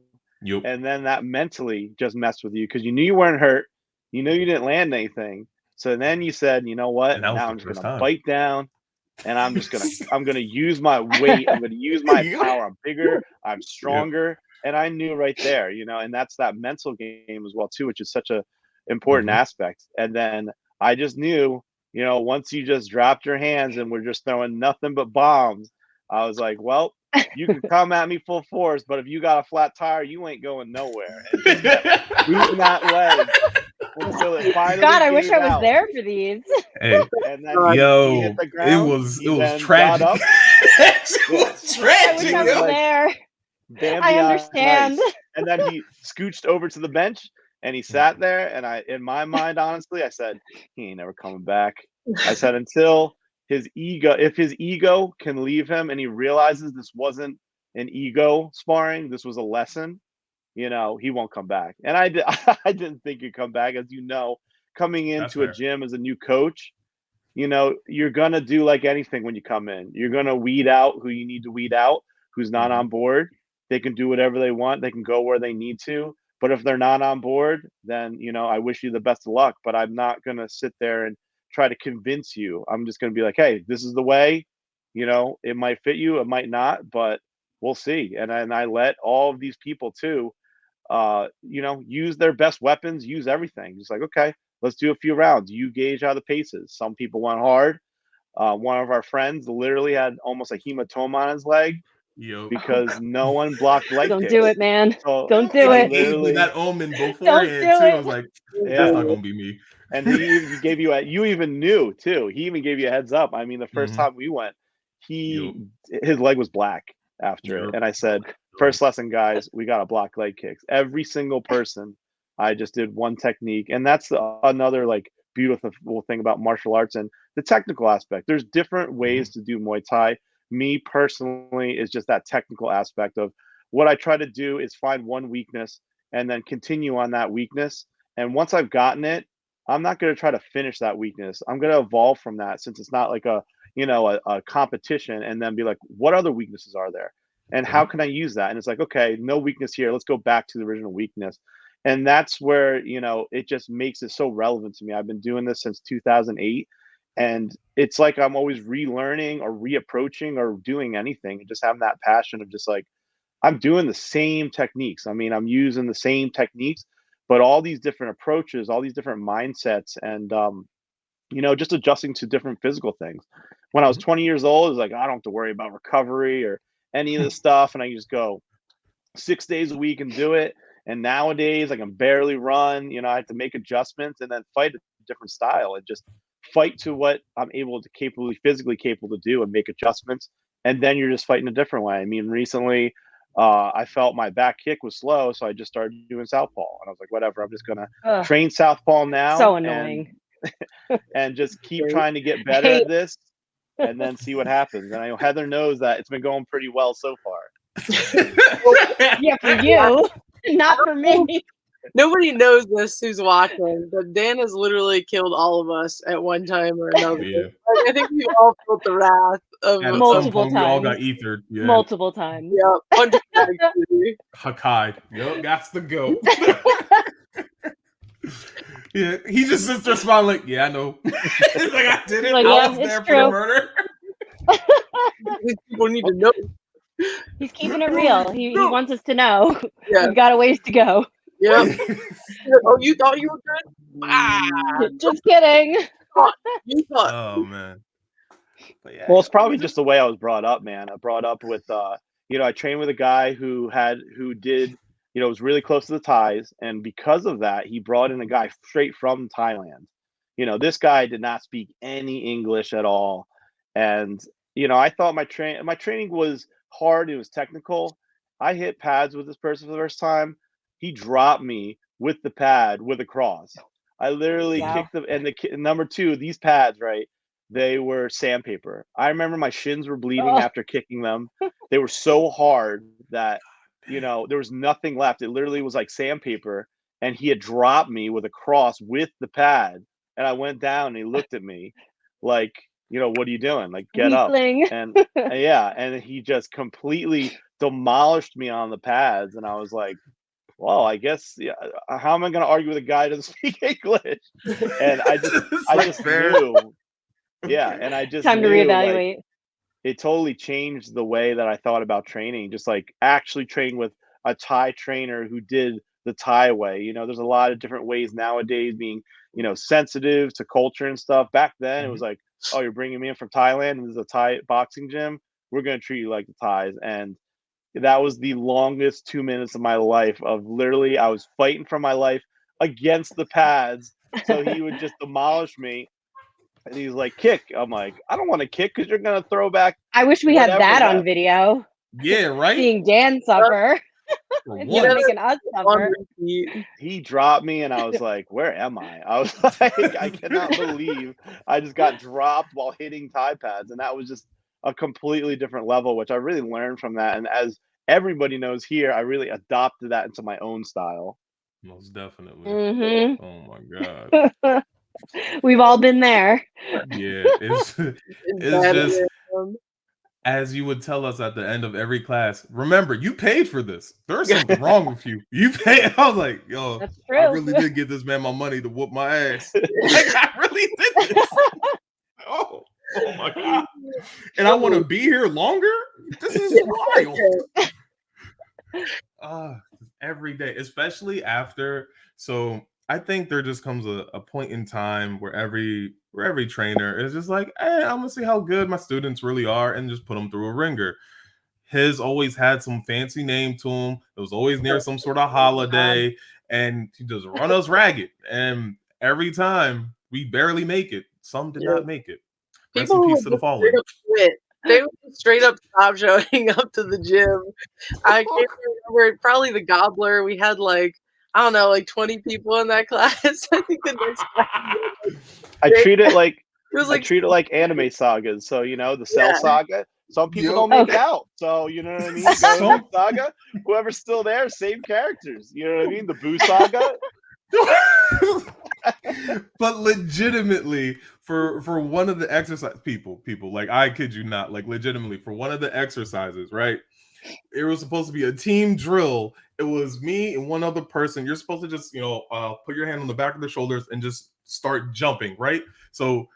Yup. And then that mentally just messed with you because you knew you weren't hurt. You knew you didn't land anything. So then you said, you know what? And that was Now the I'm just first gonna time. bite down and I'm gonna use my weight. I'm gonna use my Yup. power. I'm bigger, I'm Yep. stronger. And I knew right there, you know, and that's that mental game as well, too, which is such a important Mhm. aspect. And then I just knew, you know, once you just dropped your hands and were just throwing nothing but bombs, I was like, well, you can come at me full force, but if you got a flat tire, you ain't going nowhere. And just kept beating that leg until it finally God, I wish gave I was out. there for these. Hey, And then God, he hit yo, the it ground. was it He was then got tragic. up. It Yeah, was I wish he tragic, I was was yo. like there. I Bambi on understand. ice. And then he scooched over to the bench and he sat there. And I, in my mind, honestly, I said, he ain't never coming back. I said, until his ego, if his ego can leave him and he realizes this wasn't an ego sparring, this was a lesson, you know, he won't come back. And I didn't think he'd come back, as you know, coming That's into a fair. gym as a new coach. you're gonna do like anything when you come in. You're gonna weed out who you need to weed out, who's not on board. They can do whatever they want. They can go where they need to. But if they're not on board, then I wish you the best of luck. But I'm not gonna sit there and try to convince you. I'm just gonna be like, hey, this is the way. It might fit you, it might not, but we'll see. And I let all of these people too, use their best weapons, use everything. Just like, okay, let's do a few rounds. You gauge how the pace is. Some people went hard. One of our friends literally had almost a hematoma on his leg Yo. because no one blocked leg Don't kicks. do it, man. So Don't do And it. he gave me that omen beforehand do too. it. I was like, Yeah. that's not gonna be me. And he gave you you even knew too. He even gave you a heads up. I mean, the first time we went, his leg was black after it. And I said, first lesson, guys, we got to block leg kicks. Every single person, I just did one technique. And that's another like beautiful thing about martial arts and the technical aspect. There's different ways to do Muay Thai. Me personally is just that technical aspect of what I try to do is find one weakness and then continue on that weakness. And once I've gotten it, I'm not going to try to finish that weakness. I'm going to evolve from that, since it's not like a competition, and then be like, what other weaknesses are there? And how can I use that? And it's like, okay, no weakness here. Let's go back to the original weakness. And that's where, it just makes it so relevant to me. I've been doing this since 2008. And it's like I'm always relearning or reapproaching or doing anything, and just having that passion of just like, I'm doing the same techniques. I mean, I'm using the same techniques, but all these different approaches, all these different mindsets, and just adjusting to different physical things. When I was 20 years old, it was like, I don't have to worry about recovery or any of this stuff, and I can just go 6 days a week and do it. And nowadays, I can barely run. I have to make adjustments and then fight a different style and just fight to what I'm physically capable to do, and make adjustments. And then you're just fighting a different way. I mean, recently, I felt my back kick was slow, so I just started doing southpaw, and I was like, whatever, I'm just gonna train southpaw now. So annoying. And just keep trying to get better at this, and then see what happens. And I know Heather knows that it's been going pretty well so far. Yeah, for you, not for me. Nobody knows this who's watching, but Dan has literally killed all of us at one time or another. I think we've all felt the wrath of multiple times. We all got ethered. Yeah. Multiple times. Yeah. Hakai. Yup, got to go. Yeah, he just sits there smiling like, yeah, I know. It's like, I did it. Like, I was there for the murder. These people need to know. He's keeping it real. He wants us to know. Yeah. We've got a ways to go. Yeah. Oh, you thought you were good? Ah, just kidding. You thought. Oh man. But yeah, well, it's probably just the way I was brought up, man. I brought up with I trained with a guy who did was really close to the Thais, and because of that, he brought in a guy straight from Thailand. This guy did not speak any English at all, and I thought my training was hard. It was technical. I hit pads with this person for the first time. He dropped me with the pad with a cross. I literally kicked them, and number two, these pads, right? They were sandpaper. I remember my shins were bleeding after kicking them. They were so hard that there was nothing left. It literally was like sandpaper, and he had dropped me with a cross with the pad, and I went down, and he looked at me like, what are you doing? Like, get Weakling. up. And and he just completely demolished me on the pads, and I was like, well, I guess, how am I going to argue with a guy who doesn't speak English? And I just knew. Yeah, and I just time to reevaluate. Like, it totally changed the way that I thought about training. Just like actually train with a Thai trainer who did the Thai way. There's a lot of different ways nowadays, being sensitive to culture and stuff. Back then, it was like, oh, you're bringing me in from Thailand. This is a Thai boxing gym. We're going to treat you like the Thais. And that was the longest 2 minutes of my life. Of literally, I was fighting for my life against the pads. So he would just demolish me. And he's like, kick. I'm like, I don't want to kick because you're going to throw back. I wish we had that on video. Yeah, right? Seeing Dan suffer. Making us suffer. He dropped me, and I was like, where am I? I was like, I cannot believe I just got dropped while hitting Thai pads. And that was just a completely different level, which I really learned from that. And as everybody knows here, I really adopted that into my own style. Most definitely. Mm-hmm. Oh my god. We've all been there. Yeah, it's Bad just rhythm. as you would tell us at the end of every class. Remember, you paid for this. There's something wrong with you. You paid. I was like, yo, That's I true. really did give this man my money to whoop my ass. Like I really did this. Oh my god! And I want to be here longer. This is wild. Every day, especially after. So I think there just comes a point in time where every trainer is just like, hey, I'm gonna see how good my students really are and just put them through a ringer. His always had some fancy name to him. It was always near some sort of holiday, and he just run us ragged. And every time we barely make it. Some did not make it. Rest People in who peace to the would fallen. straight up quit. They would just straight up stop showing up to the gym. I can't remember. Probably the Gobbler. We had like I don't know, like 20 people in that class. I think the next class I treat it like it was I like treat it like anime sagas. So the Cell Yeah. Saga. Some people Yep. don't make it Okay. out. So you know what I mean. You go to the saga. Whoever's still there, same characters. You know what I mean. The Boo Saga. But legitimately, for one of the exercise people, like I kid you not, like legitimately for one of the exercises, right? It was supposed to be a team drill. It was me and one other person. You're supposed to just, put your hand on the back of the shoulders and just start jumping, right? So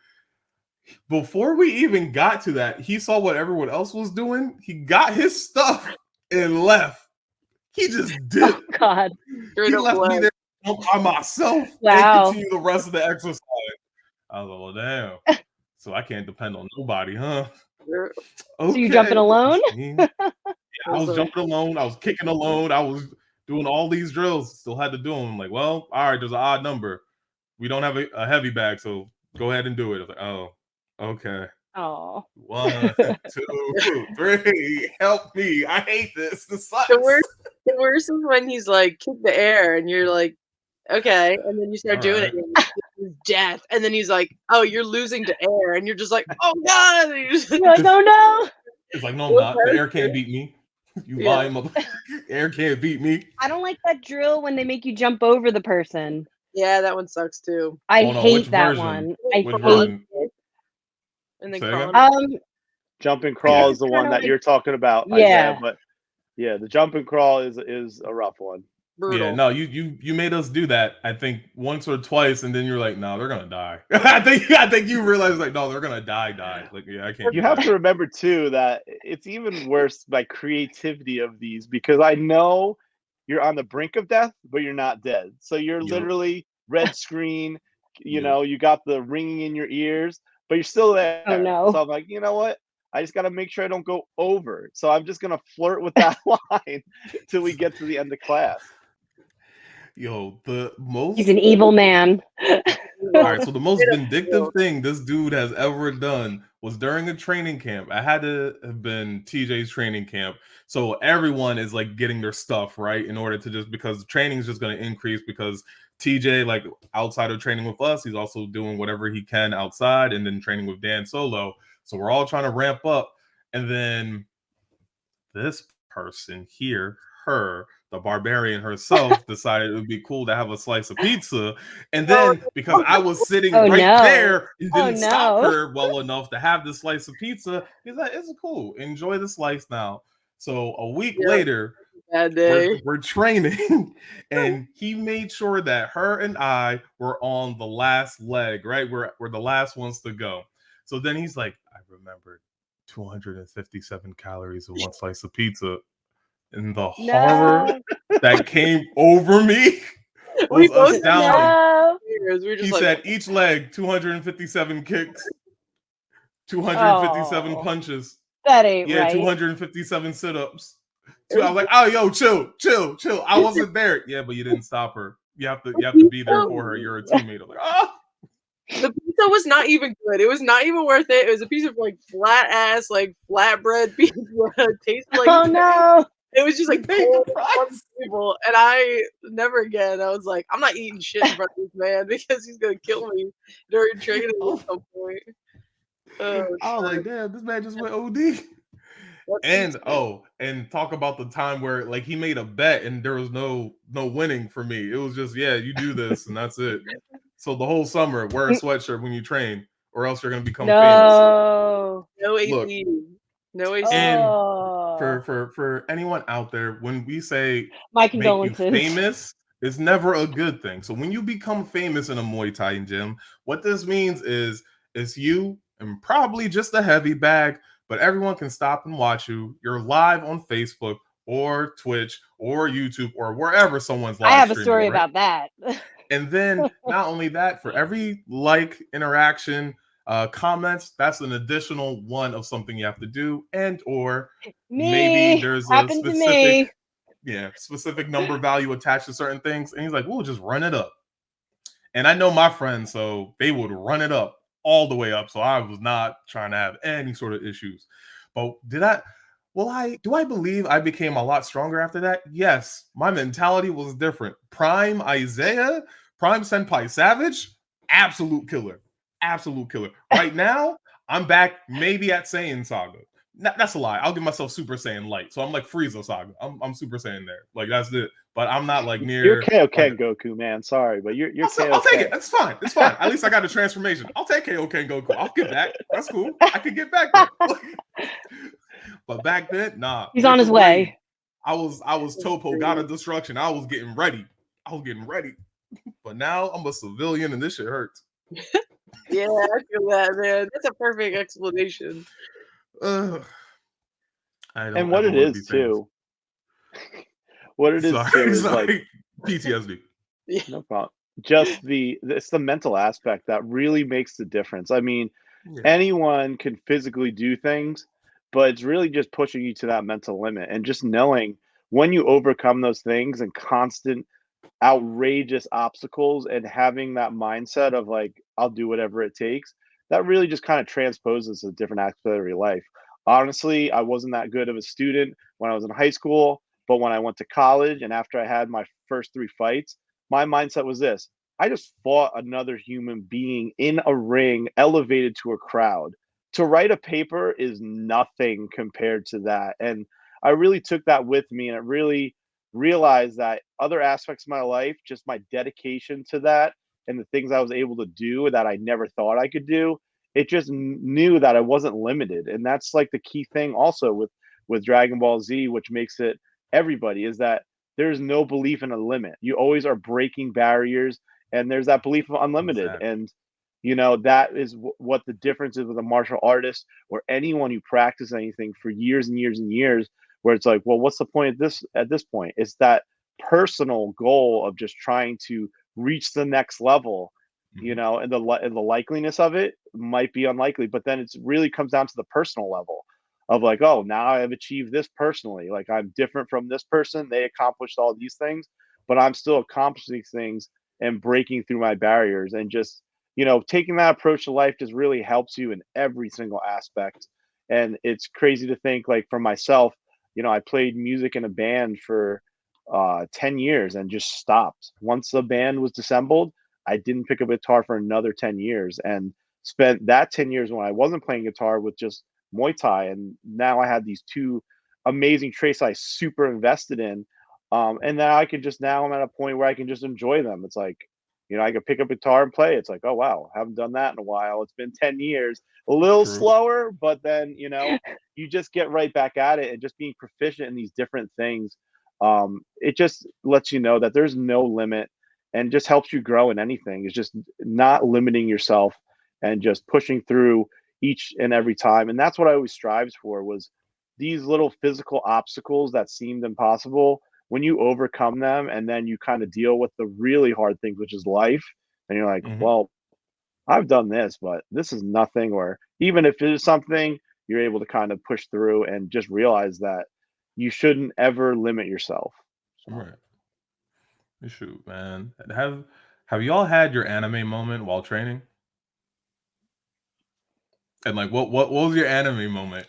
before we even got to that, he saw what everyone else was doing. He got his stuff and left. He just did. Oh God. He left me there by myself and Wow. continue the rest of the exercise. I was like, well, damn. So I can't depend on nobody, huh? Sure. So you jumping alone? Yeah, I was jumping alone. I was kicking alone. I was doing all these drills. Still had to do them. I'm like, well, all right, there's an odd number. We don't have a heavy bag, so go ahead and do it. I was like, oh, okay. Oh. 1, 2, 3. Help me. I hate this. This sucks. The worst is when he's like, kick the air, and you're like, okay, and then you start All doing right. it, and it's death, and then he's like, oh, you're losing to air, and you're just like, oh God, and you're just You're like, oh no. It's like, no, I'm not. The air can't beat me. You Yeah. lying mother. Air can't beat me. I don't like that drill when they make you jump over the person. Yeah, that one sucks too. I Oh, no, hate which that version? one. I Which hate version? it. And then Say crawling. again? Jump and crawl guess is the it's one kinda that like- you're talking about, Yeah. Isaiah. But yeah, the jump and crawl is a rough one. Brutal. Yeah, no, you made us do that. I think once or twice, and then you're like, no, they're gonna die. I think you realize like, no, they're gonna die. Like, yeah, I can't. You do have that. to remember too that it's even worse by creativity of these, because I know you're on the brink of death, but you're not dead. So you're Yep. literally red screen. Yep. You got the ringing in your ears, but you're still there. Oh no. So I'm like, you know what? I just got to make sure I don't go over. So I'm just gonna flirt with that line till we get to the end of class. Yo, the most. He's an evil man. All right, so the most vindictive thing this dude has ever done was during a training camp. I had to have been TJ's training camp. So everyone is like getting their stuff, right? In order to just because training is just going to increase because TJ, like outside of training with us, he's also doing whatever he can outside and then training with Dan solo. So we're all trying to ramp up. And then this person here, the barbarian herself, decided it would be cool to have a slice of pizza. And then because I was sitting Oh, right no. there and Oh, didn't stop no. her well enough to have the slice of pizza, he's like, it's cool. Enjoy the slice now. So a week later, Bad day. we're training, and he made sure that her and I were on the last leg, right? We're the last ones to go. So then he's like, I remembered 257 calories of one slice of pizza. And the horror that came over me was astounding. No. He said each leg 257 kicks, 257 punches. That ain't Yeah, right. 257 sit-ups. I was like, oh, yo, chill. I wasn't there. Yeah, but you didn't stop her. You have to be there for her. You're a teammate. I'm like, oh. The pizza was not even good. It was not even worth it. It was a piece of like flat ass, like flatbread pizza. It tasted like Oh no. it was just like paid cold the on price. the table. And I never again. I was like, I'm not eating shit in front of this man because he's gonna kill me during training at some point. I was like, damn, this man just went OD. And talk about the time where like he made a bet and there was no winning for me. It was just, yeah, you do this and that's it. So the whole summer, wear a sweatshirt when you train, or else you're gonna become famous. No. No Look, AC. No AC. and Oh. for anyone out there, when we say My make you condolences. famous, it's never a good thing. So when you become famous in a Muay Thai gym, what this means is it's you and probably just a heavy bag, but everyone can stop and watch you. You're live on Facebook or Twitch or YouTube or wherever someone's I live have a streaming, story right? about that. And then not only that, for every like, interaction, comments, that's an additional one of something you have to do, and or maybe Me. there's a Happened to me. specific number value attached to certain things, and he's like, we'll just run it up. And I know my friends, so they would run it up all the way up. So I was not trying to have any sort of issues. But do I believe I became a lot stronger after that? Yes. My mentality was different. Prime Isaiah, Prime Senpai Savage, absolute killer. Absolute killer. Right now, I'm back maybe at Saiyan Saga. That's a lie. I'll give myself Super Saiyan Light. So I'm like Frieza Saga. I'm Super Saiyan there. Like that's it. But I'm not like You're near Kaioken like Goku, man. Sorry, but you're I'll take it. Kaioken. That's fine. It's fine. At least I got a transformation. I'll take Kaioken Goku. I'll get back. That's cool. I can get back there. But back then, nah. He's on his Different way. breed. I was Topo, God of Destruction. I was getting ready. But now I'm a civilian and this shit hurts. Yeah, I feel that, man. That's a perfect explanation. I don't And what ever it want to be is famous. too, what it is too Sorry, is like sorry. PTSD. no problem. Just it's the mental aspect that really makes the difference. I mean, Yeah. anyone can physically do things, but it's really just pushing you to that mental limit and just knowing when you overcome those things and constant outrageous obstacles and having that mindset of like I'll do whatever it takes, that really just kind of transposes a different aspect of your life. Honestly, I wasn't that good of a student when I was in high school, but when I went to college and after I had my first 3 fights, my mindset was this: I just fought another human being in a ring elevated to a crowd. To write a paper is nothing compared to that, and I really took that with me, and it really realized that other aspects of my life, just my dedication to that and the things I was able to do that I never thought I could do, it just knew that I wasn't limited. And that's like the key thing also with Dragon Ball Z, which makes it everybody, is that there's no belief in a limit. You always are breaking barriers, and there's that belief of unlimited. Exactly. And that is what the difference is with a martial artist or anyone who practices anything for years and years and years, where it's like, well, what's the point at this point? It's that personal goal of just trying to reach the next level, and the likeliness of it might be unlikely, but then it's really comes down to the personal level of like, oh, now I have achieved this personally. Like I'm different from this person. They accomplished all these things, but I'm still accomplishing these things and breaking through my barriers, and just taking that approach to life just really helps you in every single aspect. And it's crazy to think, like, for myself, I played music in a band for 10 years and just stopped. Once the band was dissembled, I didn't pick up a guitar for another 10 years, and spent that 10 years when I wasn't playing guitar with just Muay Thai. And now I had these 2 amazing traits I super invested in. And now I'm at a point where I can just enjoy them. It's like, I can pick up a guitar and play. It's like, oh wow, haven't done that in a while. It's been 10 years, a little True. slower, but then you just get right back at it, and just being proficient in these different things. It just lets you know that there's no limit, and just helps you grow in anything. It's just not limiting yourself and just pushing through each and every time. And that's what I always strives for, was these little physical obstacles that seemed impossible. When you overcome them and then you kind of deal with the really hard things, which is life, and you're like, Mhm. well, I've done this, but this is nothing. Or even if it is something, you're able to kind of push through and just realize that you shouldn't ever limit yourself. So, Right. Shoot, man. Have y'all had your anime moment while training? And like what was your anime moment?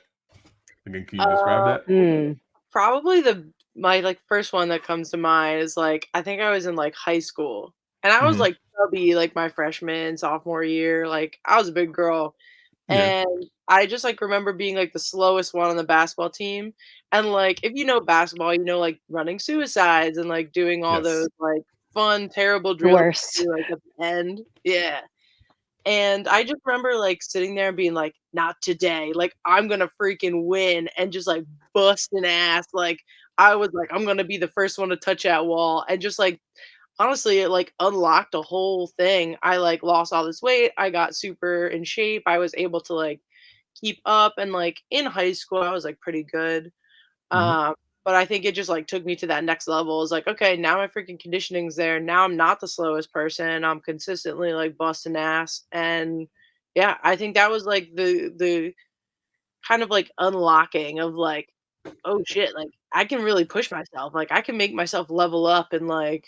Again, can you describe Uh, that? Probably my like first one that comes to mind is like I think I was in like high school, and I was Mhm. like chubby like my freshman sophomore year. Like I was a big girl, Yeah. and I just like remember being like the slowest one on the basketball team. And like if you know basketball, like running suicides and like doing all those Yes. like fun, terrible The drill, worst. like at the end. Yeah. And I just remember like sitting there and being like, not today. Like I'm gonna freaking win and just like busting ass. Like I was like, I'm gonna be the first one to touch that wall. And just like honestly, it like unlocked a whole thing. I like lost all this weight. I got super in shape. I was able to like keep up and like in high school I was like pretty good. Mhm. Um, but I think it just like took me to that next level. It's like, okay, now my freaking conditioning's there. Now I'm not the slowest person. I'm consistently like busting ass. And yeah, I think that was like the kind of like unlocking of like, oh shit, like I can really push myself. Like I can make myself level up and like,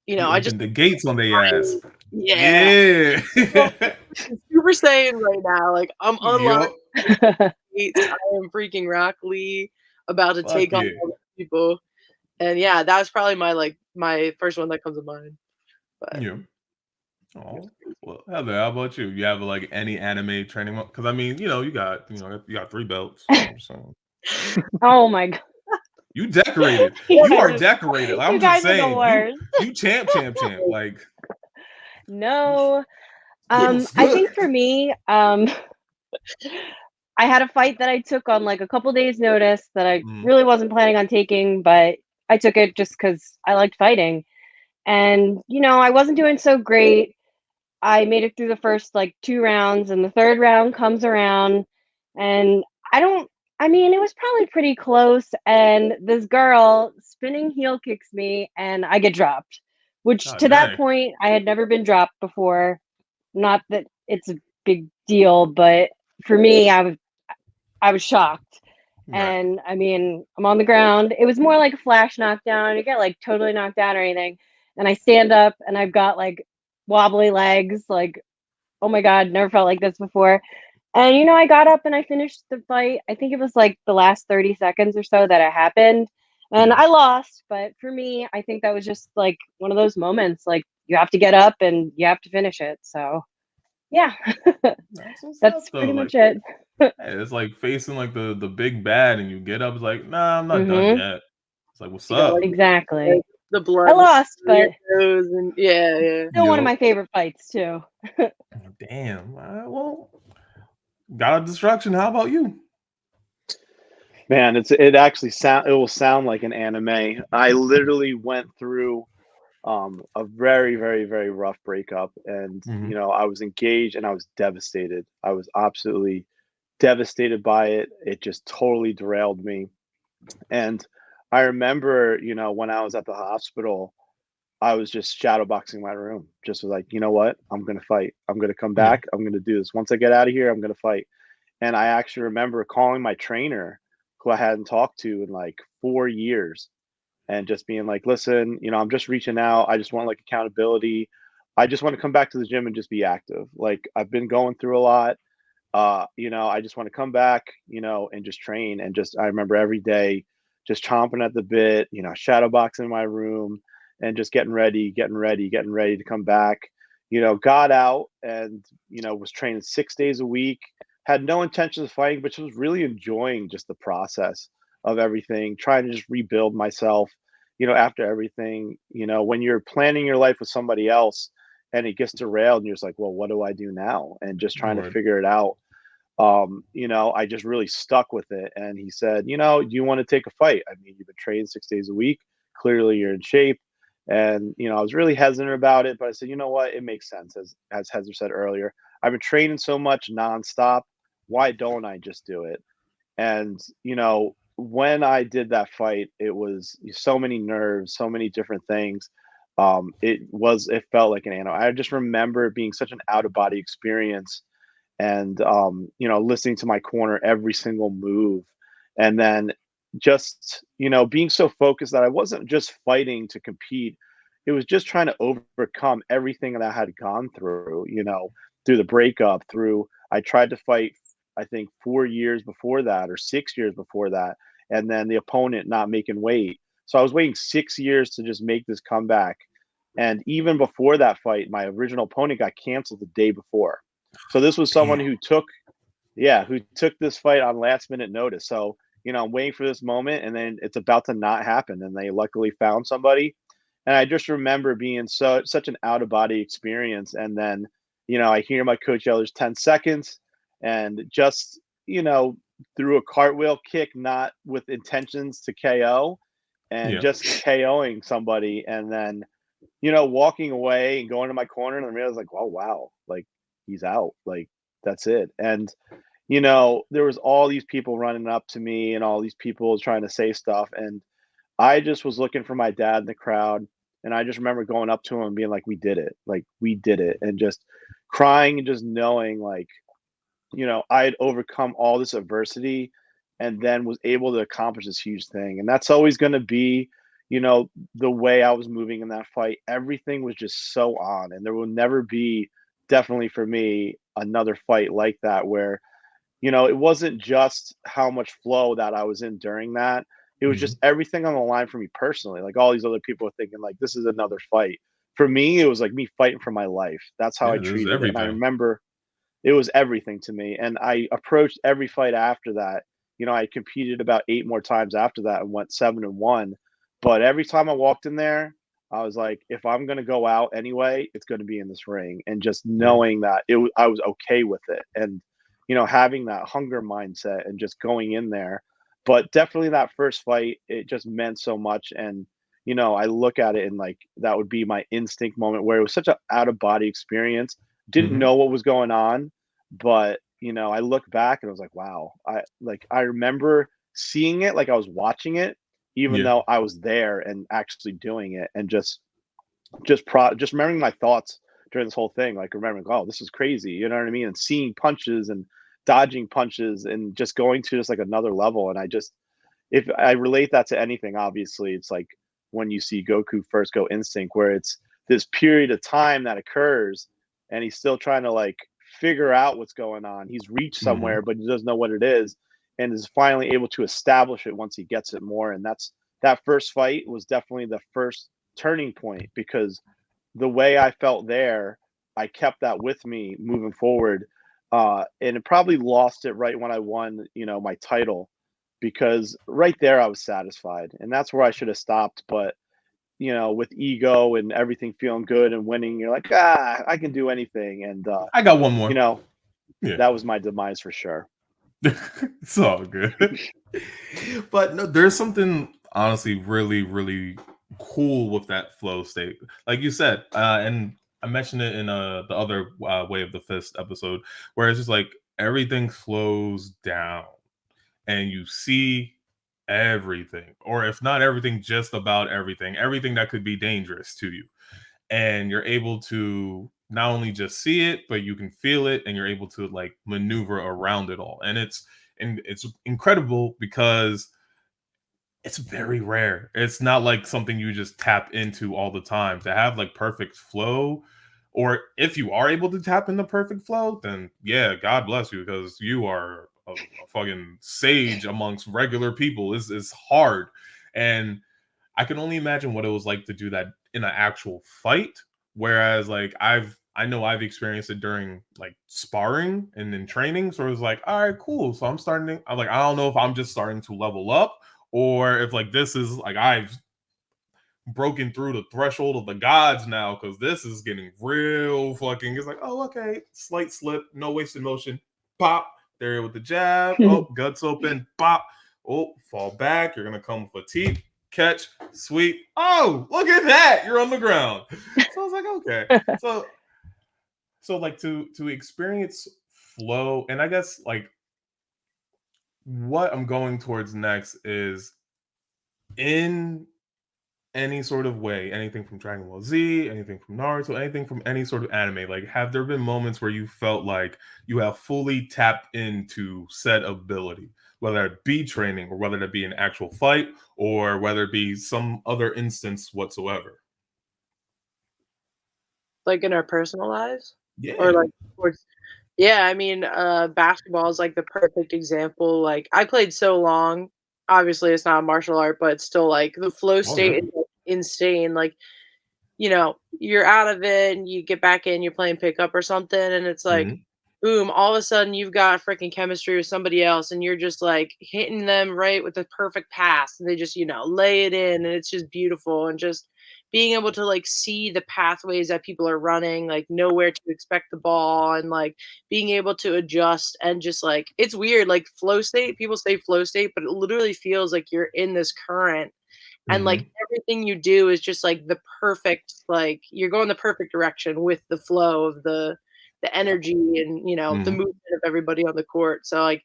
You I just opened the gates on their ass. yeah. Yeah. Well, Super Saiyan right now. Like I'm unlocking Yup. gates. I am freaking Rock Lee about to Fuck take on yeah. all the people. And yeah, that was probably my like my first one that comes to mind. But Yeah. Oh. Well, Heather, how about you? You have like any anime training? Because I mean, you got 3 belts. You know what I'm saying? Oh my god. You decorated. You You are guys decorated. Like, you I'm just guys are the saying. You worst. you champ. Like No. feels I good. think for me, I had a fight that I took on like a couple days notice that I Mhm. really wasn't planning on taking, but I took it just cuz I liked fighting. And I wasn't doing so great. I made it through the first like 2 rounds and the 3rd round comes around and I don't I mean, it was probably pretty close and this girl spinning heel kicks me and I get dropped, which God to that dang. point I had never been dropped before. Not that it's a big deal, but for me I was shocked. Right. And I mean, I'm on the ground. It was more like a flash knockdown. You get like totally knocked down or anything. And I stand up and I've got like wobbly legs, like, oh my God, never felt like this before. And I got up and I finished the fight. I think it was like the last 30 seconds or so that it happened. And Yeah. I lost, but for me, I think that was just like one of those moments like you have to get up and you have to finish it. So, yeah, That's what's that's up though. pretty Like much it. hey, it's like facing like the big bad and you get up, it's like, nah, I'm not done Mhm. yet. It's like, what's you got like up? Exactly. the I blood lost, through your but nose and yeah. still one of Yo. my favorite fights too. Damn. Well, got a distraction. How about you? Man, it will sound like an anime. I literally went through a very, very, very rough breakup, and Mhm. I was engaged and I was devastated. I was absolutely devastated by it. It just totally derailed me. And I remember, when I was at the hospital, I was just shadowboxing my room. Just was like, you know what? I'm gonna fight. I'm gonna come Yeah. back. I'm gonna do this. Once I get out of here, I'm gonna fight. And I actually remember calling my trainer, who I hadn't talked to in like 4 years, and just being like, listen, I'm just reaching out. I just want like accountability. I just want to come back to the gym and just be active. Like I've been going through a lot. I just want to come back, and just train. And just I remember every day just chomping at the bit, shadow boxing in my room and just getting ready to come back. Got out and was training 6 days a week. Had no intention of fighting, but just was really enjoying just the process of everything, trying to just rebuild myself, after everything. When you're planning your life with somebody else and it gets derailed and you're just like, well, what do I do now? And just trying to Right. figure it out. I just really stuck with it. And he said, do you want to take a fight? I mean, you've been training 6 days a week. Clearly you're in shape. And, I was really hesitant about it, but I said, you know what? It makes sense. As Heather said earlier, I've been training so much nonstop. Why don't I just do it? And, when I did that fight, it was so many nerves, so many different things. It felt like an animal. I just remember it being such an out of body experience and listening to my corner every single move, and then just being so focused that I wasn't just fighting to compete. It was just trying to overcome everything that I had gone through, through the breakup. Through I tried to fight, I think 4 years before that or 6 years before that, and then the opponent not making weight. So I was waiting 6 years to just make this comeback. And even before that fight, my original opponent got canceled the day before. So this was someone Damn. who took this fight on last minute notice. So, I'm waiting for this moment and then it's about to not happen. And they luckily found somebody. And I just remember being such an out of body experience. And then, I hear my coach yell, "There's 10 seconds," and just, through a cartwheel kick, not with intentions to KO, and Yeah. just KOing somebody, and then, walking away and going to my corner, and I realized like, oh wow, like he's out, like that's it. And there was all these people running up to me and all these people trying to say stuff, and I just was looking for my dad in the crowd, and I just remember going up to him and being like, we did it," and just crying and just knowing like, I had overcome all this adversity and then was able to accomplish this huge thing. And that's always going to be, the way I was moving in that fight. Everything was just so on, and there will never be, definitely for me, another fight like that where, it wasn't just how much flow that I was in during that. It was Mhm. just everything on the line for me personally. Like all these other people were thinking like this is another fight. For me, it was like me fighting for my life. That's how Yeah, I this is treated it. And I everything. remember it was everything to me, and I approached every fight after that. I competed about 8 more times after that and went 7-1, but every time I walked in there, I was like, "If I'm gonna go out anyway, it's gonna be in this ring," and just Word. knowing that I was okay with it, and, having that hunger mindset and just going in there. But definitely that first fight, it just meant so much, and, I look at it and, like, that would be my instinct moment where it was such a out of body experience. Didn't Mhm. know what was going on, but, I look back and I was like, "Wow." I remember seeing it like I was watching it, even Yeah. though I was there and actually doing it, and just remembering my thoughts during this whole thing, like, remembering, "Oh, this is crazy," you know what I mean? And seeing punches and dodging punches and just going to just, like, another level, and if I relate that to anything, obviously, it's like when you see Goku first go instinct, where it's this period of time that occurs, and he's still trying to like figure out what's going on. He's reached Mhm. somewhere, but he doesn't know what it is, and is finally able to establish it once he gets it more. And that first fight was definitely the first turning point because the way I felt there, I kept that with me moving forward. And it probably lost it right when I won, my title, because right there I was satisfied, and that's where I should have stopped. But with ego and everything feeling good and winning, you're like, I can do anything, and I got one you more. know, Yeah. that was my demise for sure. It's all good. But no, there's something honestly really, really cool with that flow state. Like you said, and I mentioned it in the other Way of the Fist episode, where it's just like everything slows down and you see everything, or if not everything, just about everything that could be dangerous to you. And you're able to not only just see it, but you can feel it, and you're able to like maneuver around it all. And it's incredible because it's very rare. It's not like something you just tap into all the time. To have like perfect flow, or if you are able to tap into perfect flow, then yeah, God bless you, because you are a fucking sage amongst regular people. Is hard, and I can only imagine what it was like to do that in an actual fight. Whereas like I know I've experienced it during like sparring and in training. So it was like, all right, cool. So I'm like, I don't know if I'm just starting to level up, or if like this is like I've broken through the threshold of the gods now, because this is getting real fucking. It's like, oh, okay, slight slip, no wasted motion, pop there with the jab, oh, guts open, pop, oh, fall back, you're gonna come for teeth, catch, sweep, oh, look at that, you're on the ground. So I was like, okay, so like to experience flow, and I guess like what I'm going towards next is in any sort of way, anything from Dragon Ball Z, anything from Naruto, anything from any sort of anime, like have there been moments where you felt like you have fully tapped into said ability, whether it be training or whether it be an actual fight or whether it be some other instance whatsoever? Like in our personal lives? Or Yeah. like sports? Yeah, I mean, basketball is like the perfect example. Like I played so long. Obviously, it's not a martial art, but it's still like the flow Oh yeah. state is like, insane. Like, you're out of it and you get back in, you're playing pickup or something, and it's like, Mhm. boom, all of a sudden you've got freaking chemistry with somebody else and you're just like hitting them right with the perfect pass and they just, lay it in and it's just beautiful and just being able to like see the pathways that people are running, like know where to expect the ball, and like being able to adjust, and just like it's weird, like flow state. People say flow state, but it literally feels like you're in this current, and like everything you do is just like the perfect, like you're going the perfect direction with the flow of the energy, and the movement of everybody on the court. So like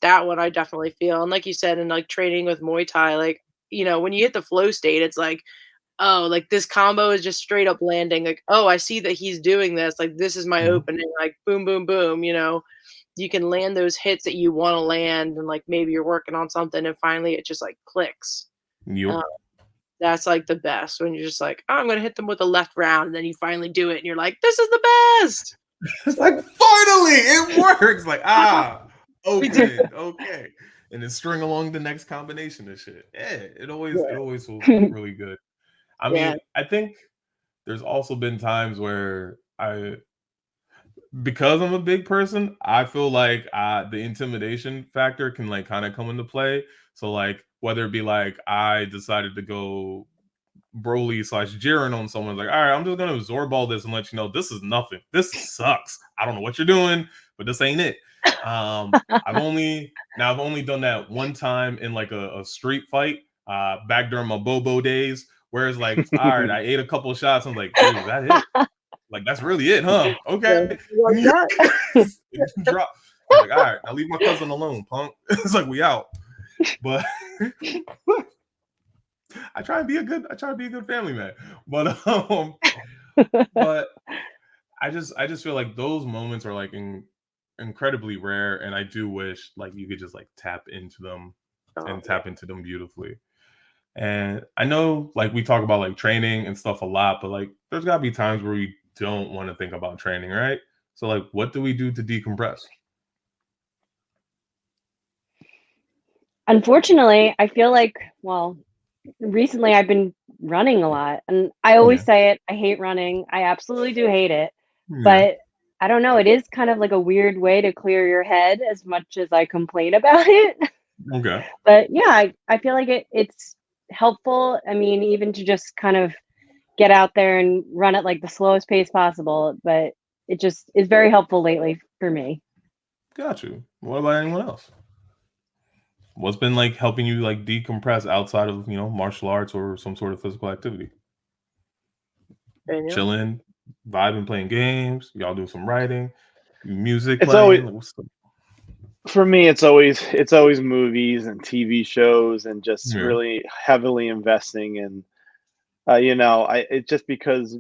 that one I definitely feel. And like you said, and like training with Muay Thai, like when you hit the flow state, it's like, oh, like this combo is just straight up landing. Like, oh, I see that he's doing this. Like, this is my opening. Like, boom, boom, boom. You can land those hits that you want to land, and like maybe you're working on something, and finally it just like clicks. Yep. That's like the best, when you're just like, oh, I'm gonna hit them with a left round, and then you finally do it, and you're like, this is the best. It's like finally it works. Like okay, and then string along the next combination of shit. Yeah, it always feels really good. I mean, I think there's also been times where because I'm a big person, I feel like the intimidation factor can like kind of come into play. So like whether it be like I decided to go Broly / Jiren on someone, like, all right, I'm just gonna absorb all this and let you know this is nothing. This sucks. I don't know what you're doing, but this ain't it. I've only done that one time in like a street fight back during my Bobo days, where it's like, all right, I ate a couple of shots. I'm like, dude, is that it? Like, that's really it, huh? Okay. Drop. I'm like, all right, now leave my cousin alone, punk. It's like we out. But I try to be a good family man. But I just feel like those moments are like incredibly rare, and I do wish like you could just like tap into them beautifully. And I know like we talk about like training and stuff a lot, but like there's gotta be times where we don't want to think about training, right? So like what do we do to decompress? Unfortunately, I feel like, well, recently I've been running a lot, and I always say it, I hate running. I absolutely do hate it. But I don't know, it is kind of like a weird way to clear your head, as much as I complain about it. Okay. But yeah, I feel like it's helpful. I mean, even to just kind of get out there and run at like the slowest pace possible, but it just is very helpful lately for me. Got you. What about anyone else? What's been like helping you like decompress outside of martial arts or some sort of physical activity? Chilling, vibing, playing games. Y'all do some writing, music. It's playing. For me, it's always movies and TV shows, and just really heavily investing in. It's just because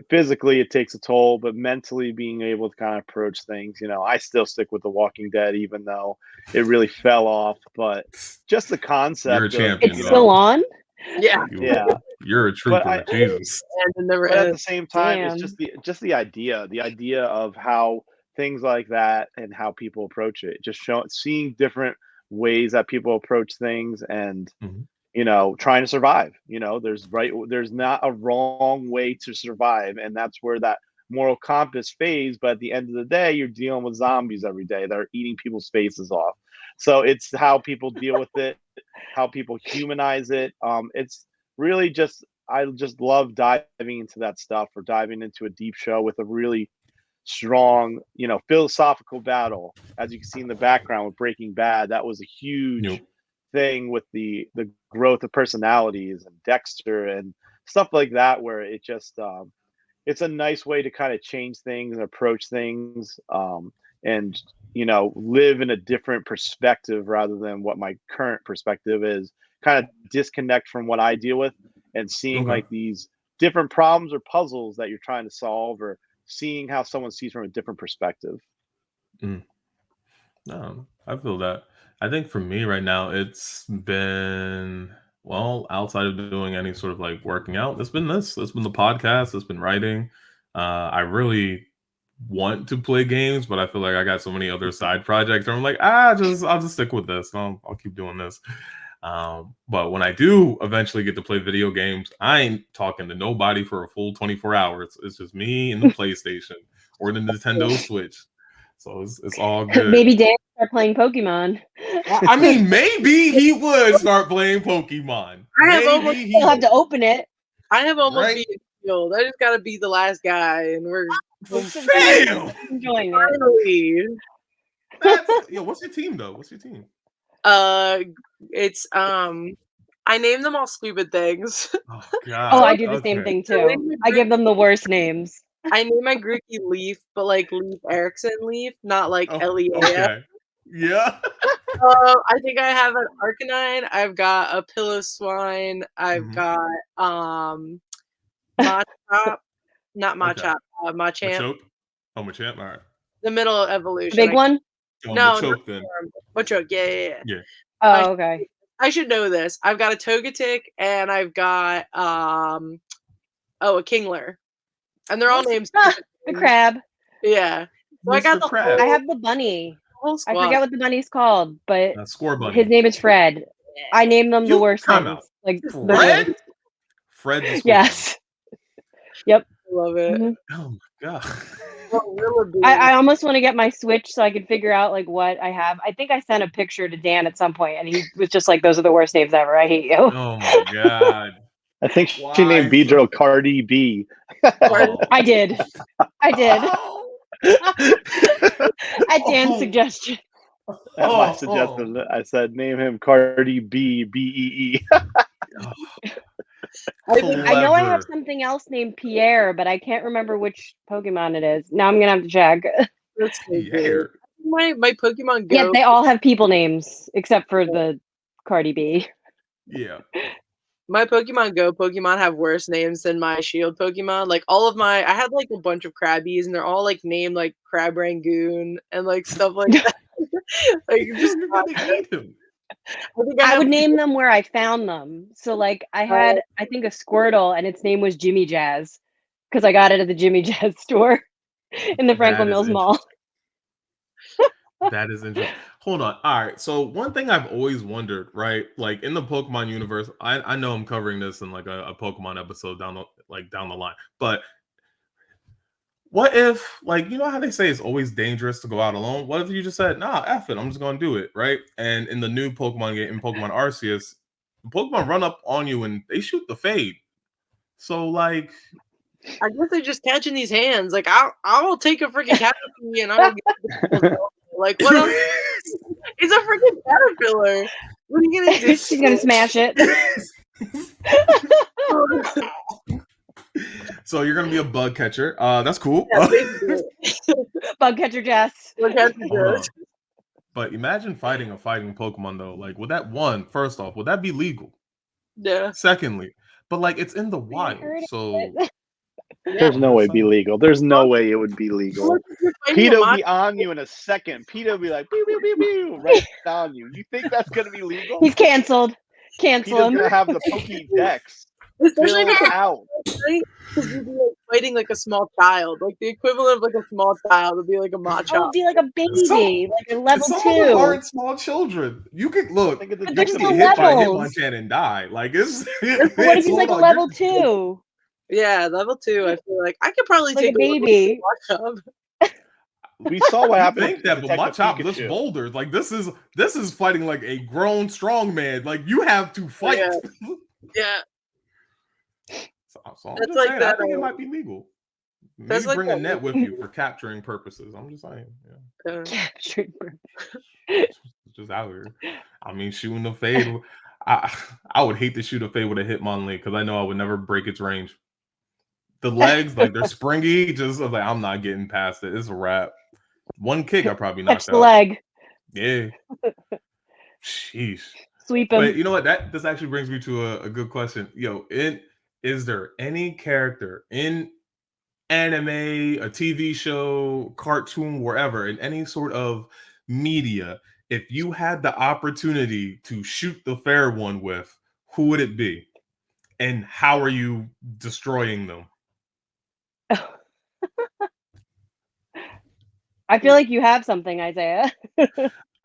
physically it takes a toll, but mentally being able to kind of approach things. I still stick with The Walking Dead, even though it really fell off. But just the concept. You're a champion. It's still on. Yeah. You're a trooper. Jesus. But at the same time, it's just the idea of how things like that and how people approach it. Just seeing different ways that people approach things, and trying to survive. There's not a wrong way to survive, and that's where that moral compass fades. But at the end of the day, you're dealing with zombies every day that are eating people's faces off. So it's how people deal with it, how people humanize it. It's really just, I just love diving into that stuff, or diving into a deep show with a really strong, philosophical battle. As you can see in the background with Breaking Bad, that was a huge thing with the growth of personalities, and Dexter and stuff like that, where it just it's a nice way to kind of change things and approach things, and live in a different perspective rather than what my current perspective is. Kind of disconnect from what I deal with, and seeing like these different problems or puzzles that you're trying to solve, or seeing how someone sees from a different perspective. I feel that. I think for me right now, it's been, well, outside of doing any sort of like working out, it's been the podcast, it's been writing. I really want to play games, but I feel like I got so many other side projects where I'm like, I'll just stick with this. I'll keep doing this. But when I do eventually get to play video games, I ain't talking to nobody for a full 24 hours. It's just me and the PlayStation or the Nintendo Switch. So it's all good. Maybe Dan start playing Pokemon. I mean, maybe he would start playing Pokemon. He'll have to open it. I have almost Right? beat the field. I just gotta be the last guy, and we're Damn! Enjoying it. finally. What's your team though? What's your team? It's I name them all stupid things. Oh Oh, God. I do the same thing too. I give them the worst names. I name my Grookey Leaf, but like Leaf Erickson Leaf, not like Oh, Leaf. okay. Yeah. I think I have an Arcanine. I've got a Pillow Swine. I've Mhm. got Machop, not Machop, Machamp. Machoke? Oh, Machamp. All right. The middle The evolution. big one? Oh, No, Machoke then. Machoke. Yeah. Yeah. Oh, okay. I should know this. I've got a Togetic and I've got a Kingler, and they're all named The crab. Yeah. So I got the Crab. I have the bunny. whole I squad. forget what the bunny's called, but Score Bunny. his name is Fred. I named them the worst time names. out. Like Fred? the Fred the Score yes. I love it. Mhm. Bunny. Oh my God. I almost want to get my Switch so I could figure out like what I have. I think I sent a picture to Dan at some point, and he was just like, "Those are the worst names ever. I hate you." Oh my God. I think she Why? named Beedrill Cardi B. Oh. I did. I did. Oh. At Dan's Oh. suggestion. At my suggestion, I said name him Cardi B B I know I have something else named Pierre, but I can't remember which Pokemon it is. Now I'm gonna have to check. That's so good. Pierre. My Pokemon Go. Yeah, they all have people names except for the Cardi B. Yeah. My Pokemon Go Pokemon have worse names than my Shield Pokemon. Like all of I had like a bunch of Krabbies, and they're all like named like Crab Rangoon and like stuff like that. Like just You're gonna eat him. I would name them where I found them. So like I had I think a Squirtle and its name was Jimmy Jazz because I got it at the Jimmy Jazz store in the Franklin Mills Mall. That is interesting. Hold on. All right. So one thing I've always wondered, right? Like in the Pokemon universe, I know I'm covering this in like a Pokemon episode down the line. But what if, like, you know how they say it's always dangerous to go out alone? What if you just said, nah, F it, I'm just gonna do it, right? And in the new Pokemon game, in Pokemon Arceus, Pokemon run up on you and they shoot the fade. So like I guess they're just catching these hands. Like I'll take a freaking Caterpie and I'll get like what else? It's a freaking Caterpillar. What are you gonna do? She's gonna smash it. So you're gonna be a bug catcher. That's cool. Yeah, Bug catcher Jess. But imagine fighting a fighting Pokemon though. Like, would that first off, would that be legal? Yeah. Secondly, but like it's in the wild, so There's no way it'd be legal. There's no way it would be legal. PETA will be on you in a second. PETA will be like, pew, pew, pew, pew, right on you. You think that's going to be legal? He's canceled. Cancel PETA's him. going to have the Pokédex Especially filled out. because you'd be like fighting like a small child. Like the equivalent of like a small child would be like a Machop. It would be like a baby, like a level some 2. of them aren't small children. You could look. You can get the hit by levels. Hitmonchan and die. Like it's. What if he's like a level 2? Yeah, level 2. I feel like I could probably Like take a baby. Machop. We saw what happened. Think that, but Machop lifts boulders. Like this is fighting like a grown strong man. Like you have to fight. Yeah. So I'm That's just like saying, that, I think it might be legal. Maybe like bring that a net with you for capturing purposes. I'm just saying. Yeah. Capturing Just out here. I mean, shooting the fade. I would hate to shoot a fade with a Hitmonlee because I know I would never break its range. The legs, like they're springy. Just like I'm not getting past it. It's a wrap. One kick, I probably knocked Catch the out. leg. Yeah. Sheesh. Sweep him. But you know what? This actually brings me to a good question. Is there any character in anime, a TV show, cartoon, wherever, in any sort of media, if you had the opportunity to shoot the fair one with, who would it be? And how are you destroying them? I feel like you have something, Isaiah.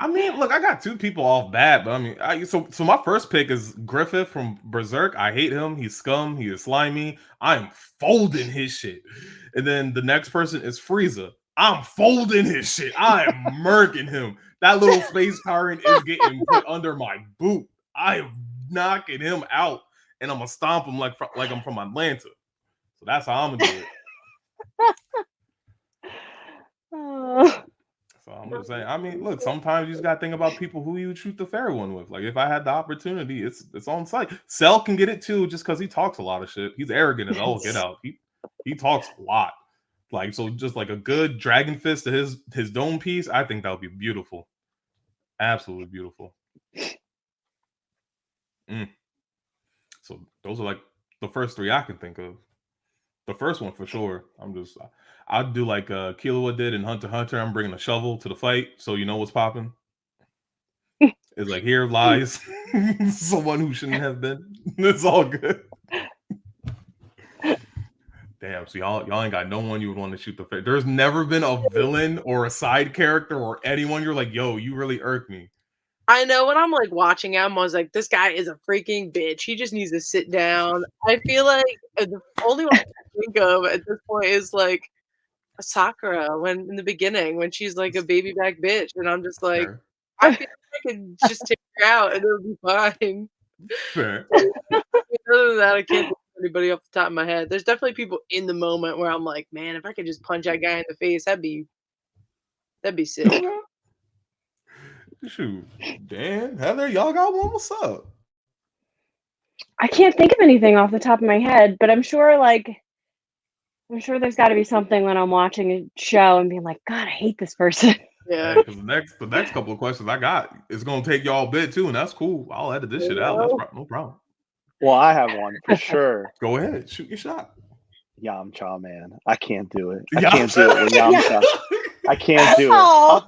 I mean, look, I got two people off bad, but I mean, so my first pick is Griffith from Berserk. I hate him. He's scum. He is slimy. I'm folding his shit. And then the next person is Frieza. I'm folding his shit. I am murking him. That little space tyrant is getting put under my boot. I am knocking him out. and I'm gonna stomp him like I'm from Atlanta. So that's how I'm gonna do it. Oh. So I'm just saying. I mean, look, sometimes you just gotta think about people who you shoot the fair one with. Like if I had the opportunity, it's on site. Cell can get it too, just because he talks a lot of shit. He's arrogant as all get out. He talks a lot. Like so, just like a good dragon fist to his dome piece. I think that would be beautiful. Absolutely beautiful. So those are like the first three I can think of. The first one for sure. I'd do like Killua did in Hunter x Hunter. I'm bringing a shovel to the fight, so you know what's popping. It's like here lies someone who shouldn't have been. It's all good. Damn, so y'all ain't got no one you would want to shoot the face. There's never been a villain or a side character or anyone you're like, yo, you really irk me. I know when I'm like watching him, I was like, this guy is a freaking bitch. He just needs to sit down. I feel like the only one I can think of at this point is like Sakura when in the beginning when she's like a baby back bitch, and I'm just like, Fair. I feel like I could just take her out and it'll be fine. Fair. Other than that, I can't think of anybody off the top of my head. There's definitely people in the moment where I'm like, man, if I could just punch that guy in the face, that'd be sick. Shoot. Dan, Heather, y'all got one? What's up? I can't think of anything off the top of my head, but I'm sure there's got to be something when I'm watching a show and being like, God, I hate this person. Yeah. Because the next couple of questions I got is gonna take y'all a bit too, and that's cool. I'll edit this shit out. That's no problem. Well, I have one for sure. Go ahead, shoot your shot. Yamcha, man. I can't do it. I can't do it with Yamcha. I can't do it. Oh.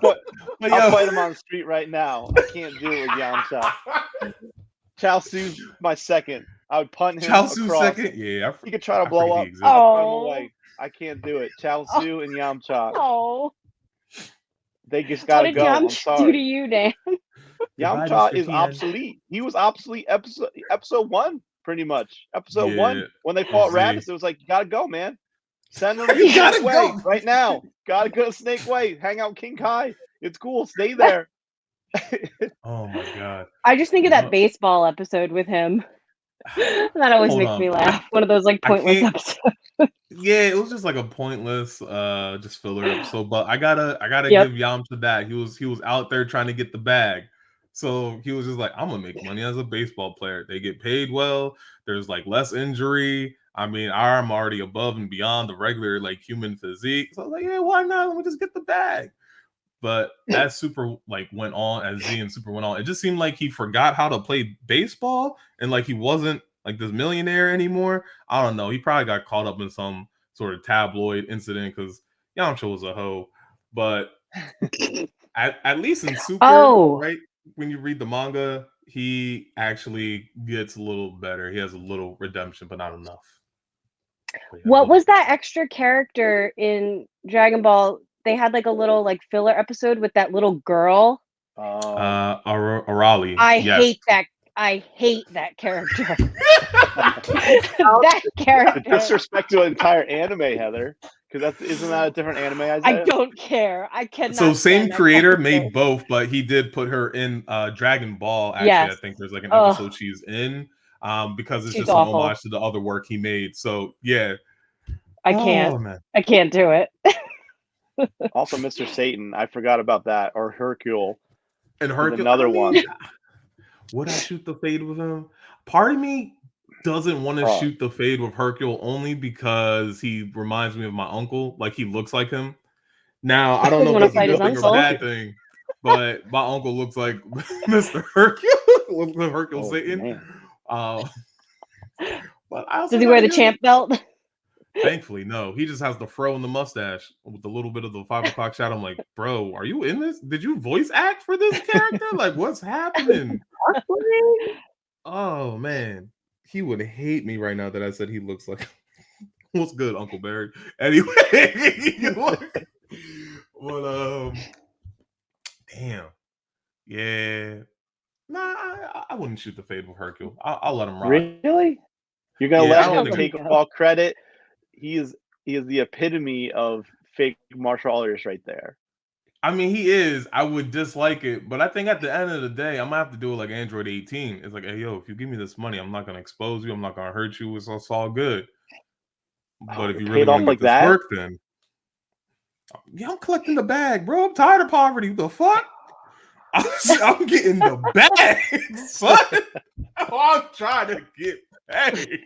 I'll fight him on the street right now. I can't do it with Yamcha. Chaosu's my second. I would punt him Chaosu across. second? Yeah. He could try to blow up. Oh. Put him away. I can't do it. Chaosu and Yamcha. Oh. They just gotta go. I'm What did Yamcha do to sorry. you, Dan? Yamcha is obsolete. He was obsolete episode 1, pretty much. Episode 1, when they fought Raditz, it was like, you gotta go, man. Send him to Snake Way right now. Gotta go to Snake Way. Hang out with King Kai. It's cool. Stay there. Oh my god. I just think of that baseball episode with him. That always makes me laugh. One of those like pointless episodes. Yeah, it was just like a pointless just filler episode. But I gotta give Yamcha that. He was out there trying to get the bag. So he was just like, I'm gonna make money as a baseball player. They get paid well, there's like less injury. I mean, I'm already above and beyond the regular like human physique. So I was like, yeah, why not? Let me just get the bag. But as Super like went on, as Z and Super went on, it just seemed like he forgot how to play baseball and like he wasn't like this millionaire anymore. I don't know. He probably got caught up in some sort of tabloid incident because Yamcha was a hoe. But at least in Super, right? When you read the manga, he actually gets a little better. He has a little redemption, but not enough. But what was that extra character in Dragon Ball? They had like a little like filler episode with that little girl. Arali. I hate that character. That character. Disrespect to an entire anime, Heather. Because isn't that a different anime? I don't care. I cannot. So same creator made both, but he did put her in Dragon Ball. Actually, I think there's like an episode she's in because it's just an homage to the other work he made. So yeah, I can't. I can't do it. Also, Mr. Satan, I forgot about that. Or Hercule. And Hercule, another one. Would I shoot the fade with him? Part of me doesn't want to shoot the fade with Hercule only because he reminds me of my uncle. Like he looks like him. Now I don't know if that's a good thing or a bad thing, but my uncle looks like Mr. Hercule. Looks like Hercule Satan. But does he wear the champ belt? Thankfully, no. He just has the fro and the mustache with a little bit of the 5 o'clock shadow. I'm like, bro, are you in this? Did you voice act for this character? Like, what's happening? Oh man, he would hate me right now that I said he looks like. What's good, Uncle Barry? Anyway, well, damn, yeah. Nah, I wouldn't shoot the fade with Hercule. I'll let him rock. Really? You're gonna let him take all credit? He is the epitome of fake martial artists right there. I mean, he is. I would dislike it, but I think at the end of the day, I'm gonna have to do it like Android 18. It's like, hey, yo, if you give me this money, I'm not gonna expose you. I'm not gonna hurt you. It's all good. Oh, But if you're you really paid want off to like get this that? work, then yeah, I'm collecting the bag, bro. I'm tired of poverty. The fuck? I'm getting the bag, son. I'm trying to get paid.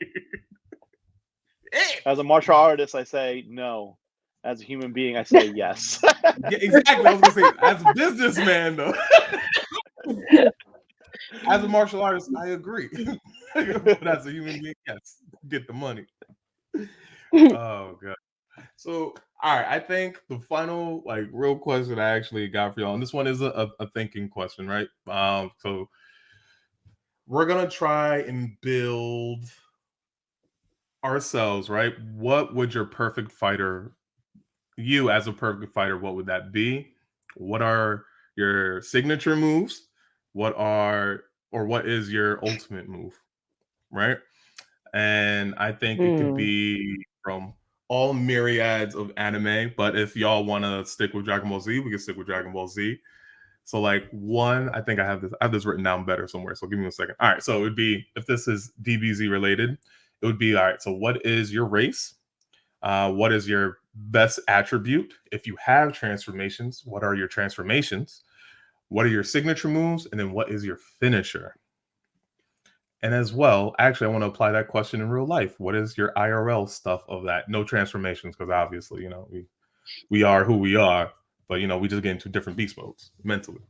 As a martial artist, I say no. As a human being, I say yes. Yeah, exactly. I was gonna say, as a businessman, though, as a martial artist, I agree. But as a human being, yes, get the money. Oh god. So, all right, I think the final, like, real question I actually got for y'all, and this one is a thinking question, right? So we're gonna try and build ourselves, right? What would your perfect fighter, you as a perfect fighter, what would that be? What are your signature moves? What is your ultimate move, right? And I think it could Hmm. be from all myriads of anime. But if y'all want to stick with Dragon Ball Z, we can stick with Dragon Ball Z. So, like, one, I think I have this written down better somewhere. So give me a second. All right, so it would be, if this is DBZ related, it would be, all right. So what is your race? What is your best attribute? If you have transformations, what are your transformations? What are your signature moves? And then what is your finisher? And as well, actually, I want to apply that question in real life. What is your IRL stuff of that? No transformations, because obviously, we are who we are, but we just get into different beast modes mentally.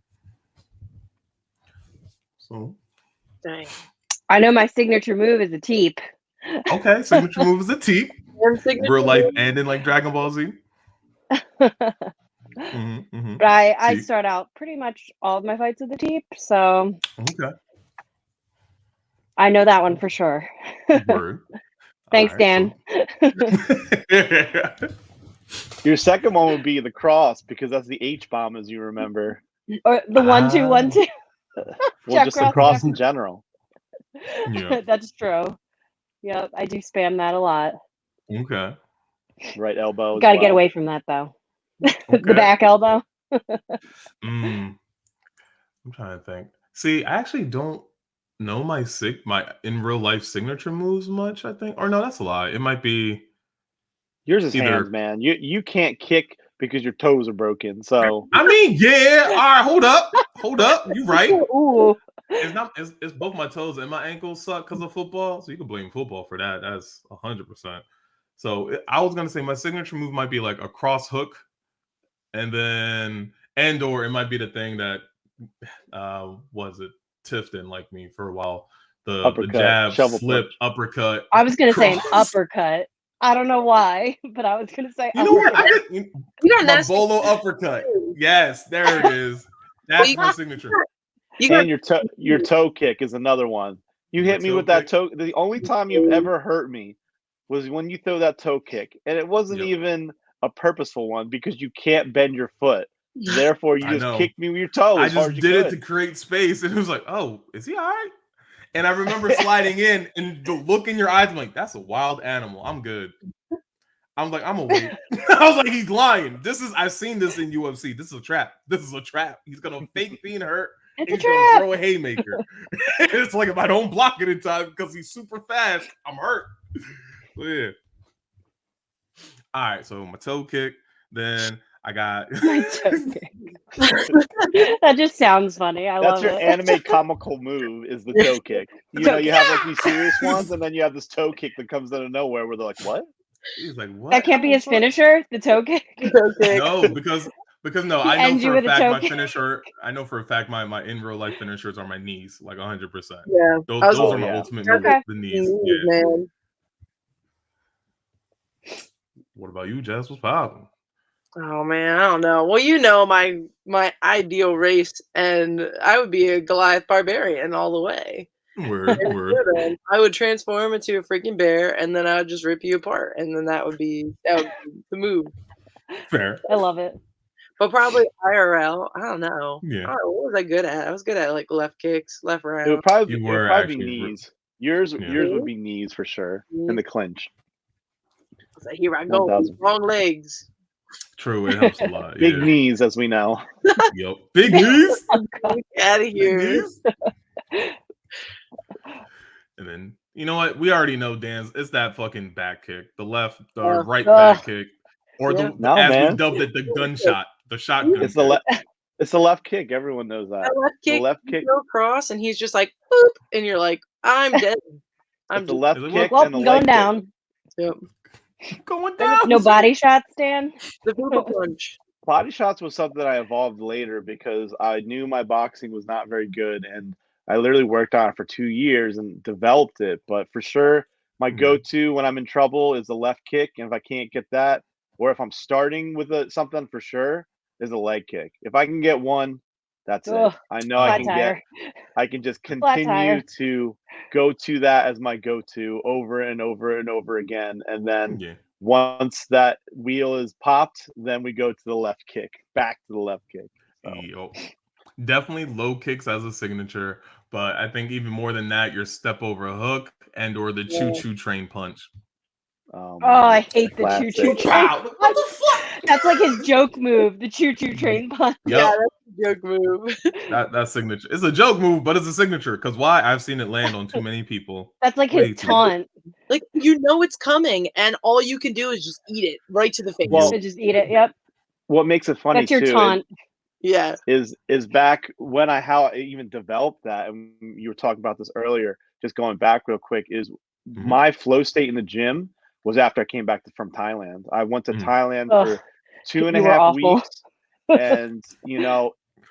So, Dang. I know my signature move is a teep. okay, signature move is a T, And signature real life move- and in like Dragon Ball Z. But I T. start out pretty much all of my fights with a teep, so Okay. I know that one for sure. Word. Thanks, All right, Dan. So. Your second one would be the cross because that's the H bomb, as you remember. Or the 1-2, 1-2. Well, Jack just the cross, cross Jack- in general. Yeah. That's true. Yep, I do spam that a lot. Okay. Right elbow. Got to get away from that though. Okay. The back elbow. I'm trying to think. See, I actually don't know my in real life signature moves much, I think. Or no, that's a lie. It might be Yours is either. hands, man. You can't kick because your toes are broken. So I mean, yeah. All right, hold up. You right. Ooh. It's both my toes and my ankles suck because of football. So you can blame football for that. That's 100%. So I was gonna say my signature move might be like a cross hook, and or it might be the thing that was it Tiff didn't like me for a while. The uppercut, jab, shovel slip, push. uppercut. I was gonna say an cross. uppercut. I don't know why, but I was gonna say You know what? uppercut. You don't My necessarily- bolo uppercut. Yes, there it is. That's my signature. You got And your toe kick is another one. You My hit me toe with that kick? toe. The only time you've ever hurt me was when you throw that toe kick, and it wasn't Yep. even a purposeful one because you can't bend your foot. Therefore, you I just know. kicked me with your toe I as hard just as you did could. it to create space, and it was like, oh, is he all right? And I remember sliding in, and the look in your eyes, I'm like, that's a wild animal. I'm good. I'm like, I'm gonna wait. I was like, he's lying. I've seen this in UFC. This is a trap. This is a trap. He's gonna fake being hurt. It's And a he's gonna trap. throw a haymaker. It's like if I don't block it in time because he's super fast, I'm hurt. So, yeah. All right, so my toe kick. Then I got My toe kick. That just sounds funny. I That's love your it. anime comical move is the toe kick. You know, you have like these serious ones, and then you have this toe kick that comes out of nowhere where they're like, "What?" He's like, what? That can't be How the his fuck? finisher, the toe kick. okay. No, because no, He I know ends you for a with a fact toe my kick. finisher. I know for a fact my in real life finishers are my knees, like 100%. Yeah. Those I was are Oh, my yeah. ultimate moves, Okay. the knees. Yeah. man. What about you, Jess? What's popping? Oh man, I don't know. Well, you know my ideal race, and I would be a Goliath barbarian all the way. Word. I would transform into a freaking bear, and then I would just rip you apart, and then that would be the move. Fair. I love it. But probably IRL. I don't know. Yeah. I don't know, what was I good at? I was good at like left kicks, left It round. would probably, You it would were probably be actually knees. Yours Yeah. would be knees for sure in the clinch. I was like, here I go, 1000. long legs. True, it helps a lot. Big Yeah. knees, as we know. Yep. Big knees. Get out of Big here. knees. And then you know what? We already know Dan's. It's that fucking back kick, the right back kick, or Yeah. No, as we man. dubbed it, the gunshot, the shotgun It's kick. it's the left kick. Everyone knows that. That left The kick, left you kick. go across, and he's just like, boop, and you're like, I'm dead. I'm It's the just left Is it kick Well, and the I'm leg going kick. down. yep. Going down. No body shots, Dan. The people punch. Body shots was something that I evolved later because I knew my boxing was not very good, and I literally worked on it for 2 years and developed it. But for sure, my Mhm. go-to when I'm in trouble is the left kick, and if I can't get that, or if I'm starting with something for sure, is a leg kick. If I can get one, that's it. Ugh, I know I flat can tire. I can just Flat continue tire. to go to that as my go-to over and over and over again, and then Yeah. once that wheel is popped, then we go to the left kick, back to the left kick. So, Yo. Definitely low kicks as a signature, but I think even more than that, your step over a hook and or the choo Yeah. choo train punch. oh, Oh, I man, hate the classic. choo-choo train Wow. What punch. the fuck? That's like his joke move, the choo-choo train punch. Yep. Yeah, that's a joke move. That's signature. It's a joke move, but it's a signature. Because why? I've seen it land on too many people. That's like Way his too taunt. Like, you know it's coming, and all you can do is just eat it right to the face. Well, So just eat it. Yep. what makes it funny That's your too taunt. yeah. is back when how I even developed that, and you were talking about this earlier. Just going back real quick, is Mhm. my flow state in the gym was after I came back from Thailand. I went to Mhm. Thailand Ugh, for 2.5 you were awful. weeks, and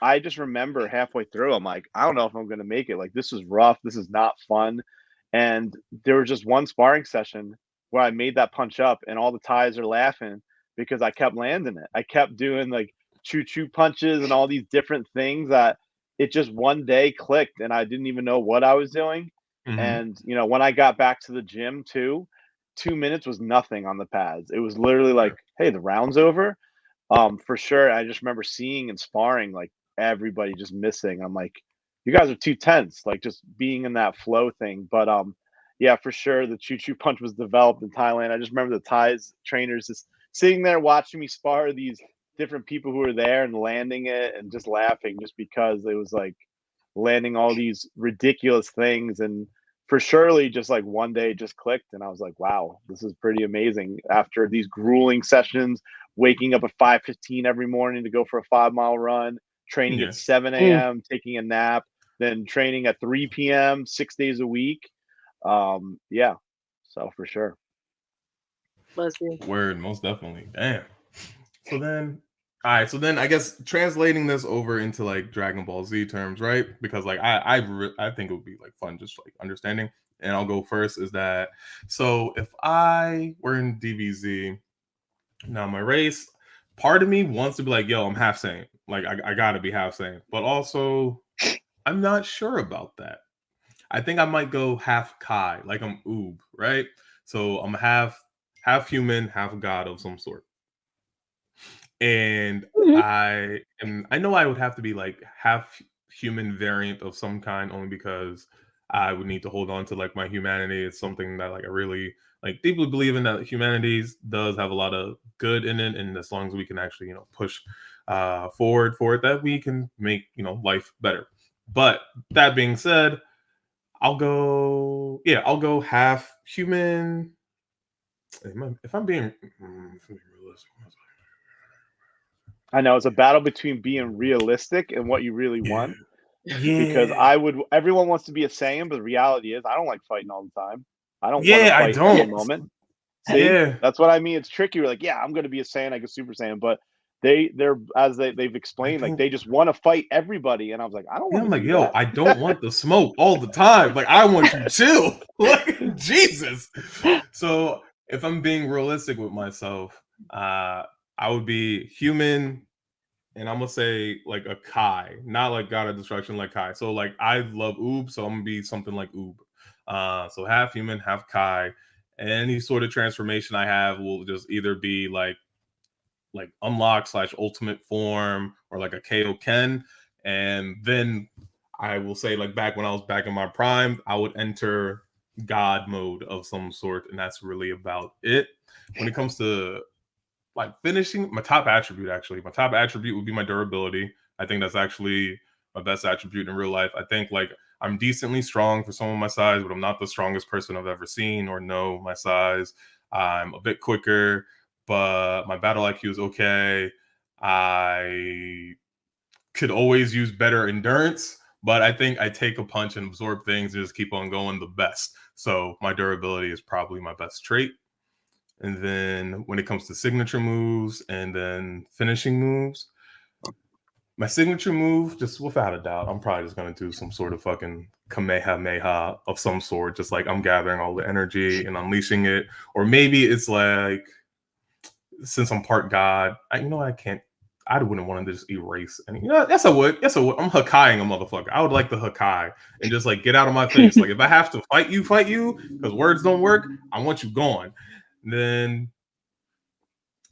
I just remember halfway through, I'm like, I don't know if I'm gonna make it. Like, this is rough. This is not fun. And there was just one sparring session where I made that punch up, and all the Thais are laughing because I kept landing it. I kept doing like choo choo punches and all these different things that it just one day clicked, and I didn't even know what I was doing. Mhm. And when I got back to the gym too, 2 minutes was nothing on the pads. It was literally like, hey, the round's over. For sure. I just remember seeing and sparring like everybody just missing. I'm like, you guys are too tense, like just being in that flow thing. But yeah, for sure, the choo choo punch was developed in Thailand. I just remember the Thais trainers just sitting there watching me spar these different people who were there and landing it and just laughing just because it was like landing all these ridiculous things. And for surely just like one day it just clicked, and I was like, wow, this is pretty amazing. After these grueling sessions, waking up at 5:15 every morning to go for a 5-mile run, training Yeah. at 7 Mm. a.m., taking a nap, then training at 3 p.m., 6 days a week. Yeah, so for sure. Bless you. Word, most definitely. Damn. So then, all right. So then, I guess translating this over into like Dragon Ball Z terms, right? Because like I think it would be like fun just like understanding. And I'll go first. Is that so? If I were in DBZ now, my race, part of me wants to be like, yo, I'm half Saiyan. Like I gotta be half Saiyan, but also I'm not sure about that. I think I might go half Kai, like I'm Oob, right? So I'm half human, half god of some sort. And Mhm. I know I would have to be like half human variant of some kind only because I would need to hold on to like my humanity. It's something that like I really like deeply believe in, that humanity does have a lot of good in it, and as long as we can actually push forward for it, that we can make life better. But that being said, I'll go half human. If I'm being realistic, I know it's a battle between being realistic and what you really want. Because yeah, everyone wants to be a Saiyan, but the reality is I don't like fighting all the time. I don't want to yeah, I fight every don't. moment. See, Yeah, that's what I mean. It's tricky. You're like, yeah, I'm going to be a Saiyan, like a Super Saiyan, but they're as they've I explained, like don't. they just want to fight everybody, and I was like, I don't Yeah, want I'm to like, do yo, that. I don't want the smoke all the time. Like, I want to chill. Like, Jesus. So, if I'm being realistic with myself, I would be human, and I'm gonna say like a Kai, not like God of Destruction, like Kai. So, like, I love Oob, so I'm gonna be something like Oob. So half human, half Kai. Any sort of transformation I have will just either be like unlock slash ultimate form or like a Kaioken. And then I will say, like, back when I was back in my prime, I would enter God mode of some sort, and that's really about it. When it comes to like finishing, my top attribute would be my durability. I think that's actually my best attribute in real life. I think like I'm decently strong for someone my size, but I'm not the strongest person I've ever seen or know my size. I'm a bit quicker, but my battle IQ is okay. I could always use better endurance, but I think I take a punch and absorb things and just keep on going the best. So my durability is probably my best trait. And then when it comes to signature moves and then finishing moves, my signature move, just without a doubt, I'm probably just gonna do some sort of fucking kamehameha of some sort, just like I'm gathering all the energy and unleashing it. Or maybe it's like, since I'm part god, I can't. I wouldn't want to just erase any. Yes, I would. Yes, I would. I'm Hakkaiing a motherfucker. I would like the Hakkai and just like get out of my face. Like if I have to fight you, because words don't work. I want you gone. And then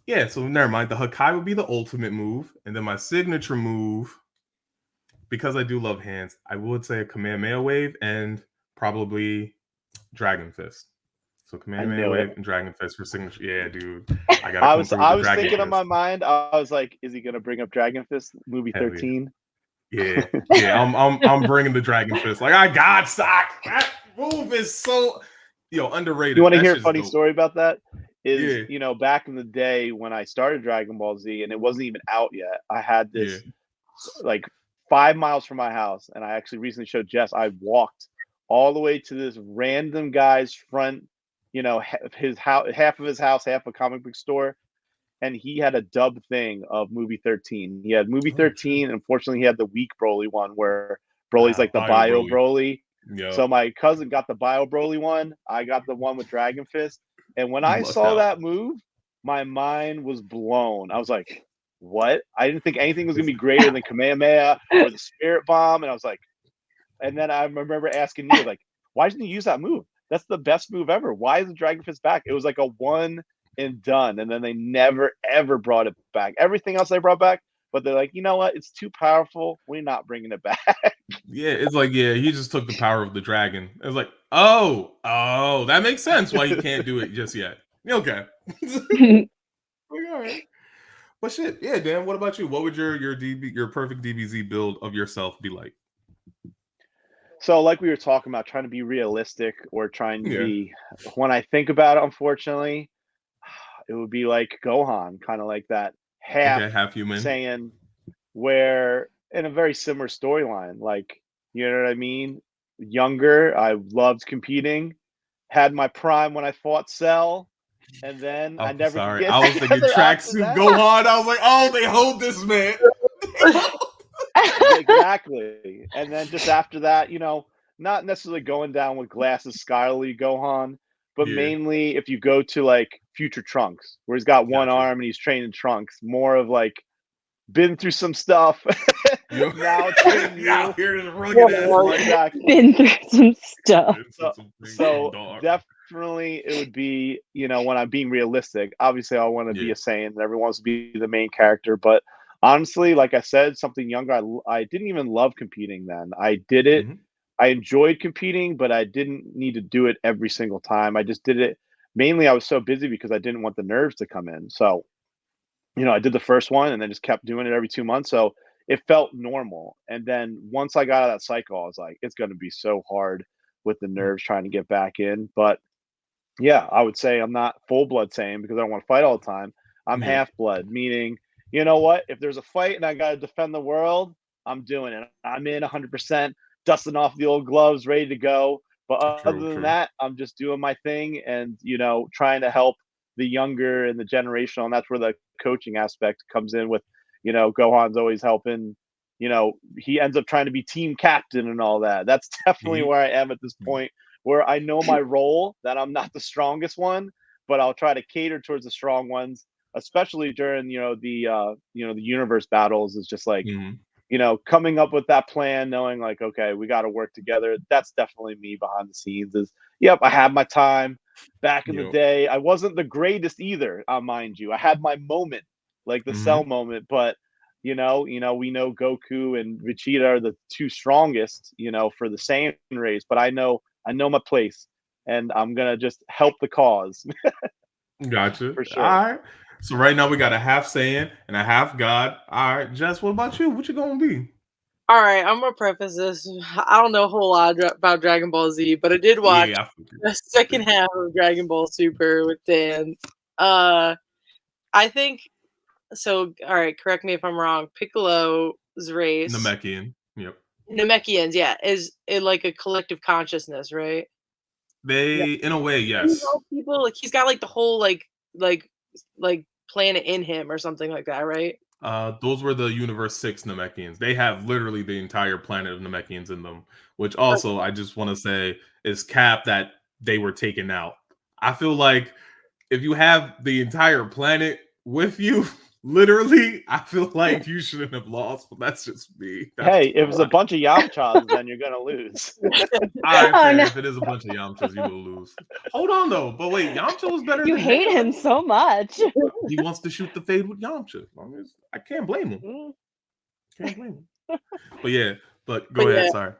yeah, so never mind. The Hakkai would be the ultimate move, and then my signature move, because I do love hands, I would say a Kamehameha wave and probably Dragon Fist. So Kamehameha knew wave it. and Dragon Fist for signature. Yeah, dude. I I was Dragon thinking in Fist. my mind, I was like, is he gonna bring up Dragon Fist movie Hell 13? Yeah. I'm bringing the Dragon Fist. Like I got stock. That move is so underrated. You want to That hear a shit's funny dope. story about that? Is Yeah. back in the day when I started Dragon Ball Z and it wasn't even out yet, I had this like 5 miles from my house, and I actually recently showed Jess. I walked all the way to this random guy's front, his house, half of his house, half a comic book store, and he had a dub thing of movie 13. He had movie 13, and unfortunately, he had the weak Broly one where Broly's like the bio Broly. Yep. So my cousin got the bio Broly one. I got the one with Dragon Fist. And when I saw that move, my mind was blown. I was like, what? I didn't think anything was going to be greater than Kamehameha or the Spirit Bomb. And I was like, and then I remember asking Nia, like, why didn't you use that move? That's the best move ever. Why is the Dragon Fist back? It was like a one and done. And then they never, ever brought it back. Everything else they brought back, but they're like, you know what? It's too powerful. We're not bringing it back. Yeah, it's like, he just took the power of the dragon. It's like, oh, that makes sense why he can't do it just yet. Okay. All right. But shit, yeah, Dan, what about you? What would your perfect DBZ build of yourself be like? So, like we were talking about, trying to be realistic or trying to Yeah. be, when I think about it, unfortunately, it would be like Gohan, kind of like that half human. Saiyan, where in a very similar storyline, like, you know what I mean? Younger, I loved competing, had my prime when I fought Cell, and then I never could get I was thinking together after tracksuit that. Gohan. I was like, oh, they hold this man. Exactly. And then just after that, not necessarily going down with glasses Skyly Gohan, but Yeah. mainly if you go to like Future Trunks, where he's got one Gotcha. arm and he's training Trunks, more of like been through some stuff. Now training you. Here's a rugged ass. Exactly. Been through some stuff. So definitely it would be, when I'm being realistic, obviously I want to be a Saiyan and everyone wants to be the main character, but honestly, like I said, something younger, I didn't even love competing then. I did it. Mhm. I enjoyed competing, but I didn't need to do it every single time. I just did it. Mainly, I was so busy because I didn't want the nerves to come in. So, I did the first one and then just kept doing it every 2 months. So it felt normal. And then once I got out of that cycle, I was like, it's going to be so hard with the nerves trying to get back in. But yeah, I would say I'm not full blood Saiyan because I don't want to fight all the time. I'm half blood, meaning, you know what? If there's a fight and I got to defend the world, I'm doing it. I'm in 100%, dusting off the old gloves, ready to go. But other than that, I'm just doing my thing and, trying to help the younger and the generational. And that's where the coaching aspect comes in with, Gohan's always helping. He ends up trying to be team captain and all that. That's definitely where I am at this point, where I know my role, that I'm not the strongest one, but I'll try to cater towards the strong ones, especially during, the universe battles is just like, coming up with that plan, knowing like, okay, we got to work together. That's definitely me behind the scenes is, yep, I had my time back in the day. I wasn't the greatest either, mind you. I had my moment, like the Cell moment, but we know Goku and Vegeta are the two strongest, for the Saiyan race, but I know my place and I'm going to just help the cause. Gotcha. For sure. All right. So right now we got a half Saiyan and a half God. All right, Jess, what about you? What you gonna be? All right, I'm gonna preface this. I don't know a whole lot about Dragon Ball Z, but I did watch Yeah, I figured. the second half of Dragon Ball Super with Dan. I think so. All right, correct me if I'm wrong. Piccolo's race, Namekian. Yep. Namekians, yeah, is it like a collective consciousness, right? Yeah. They, in a way, These yes. all people, like he's got like the whole like like planet in him or something like that, right? Those were the Universe 6 Namekians. They have literally the entire planet of Namekians in them, which also I just want to say is cap that they were taken out. I feel like if you have the entire planet with you, literally, I feel like you shouldn't have lost, but that's just me. That's Hey, if it's a bunch of Yamchas, then you're gonna lose. all right, Oh, fair. no. If it is a bunch of Yamchas, you will lose. Hold on though, but wait, Yamcha was better You than hate Vegeta? him so much. He wants to shoot the fade with Yamcha. I can't blame him. Mm. Can't blame him. But yeah, but go But ahead. yeah, Sorry.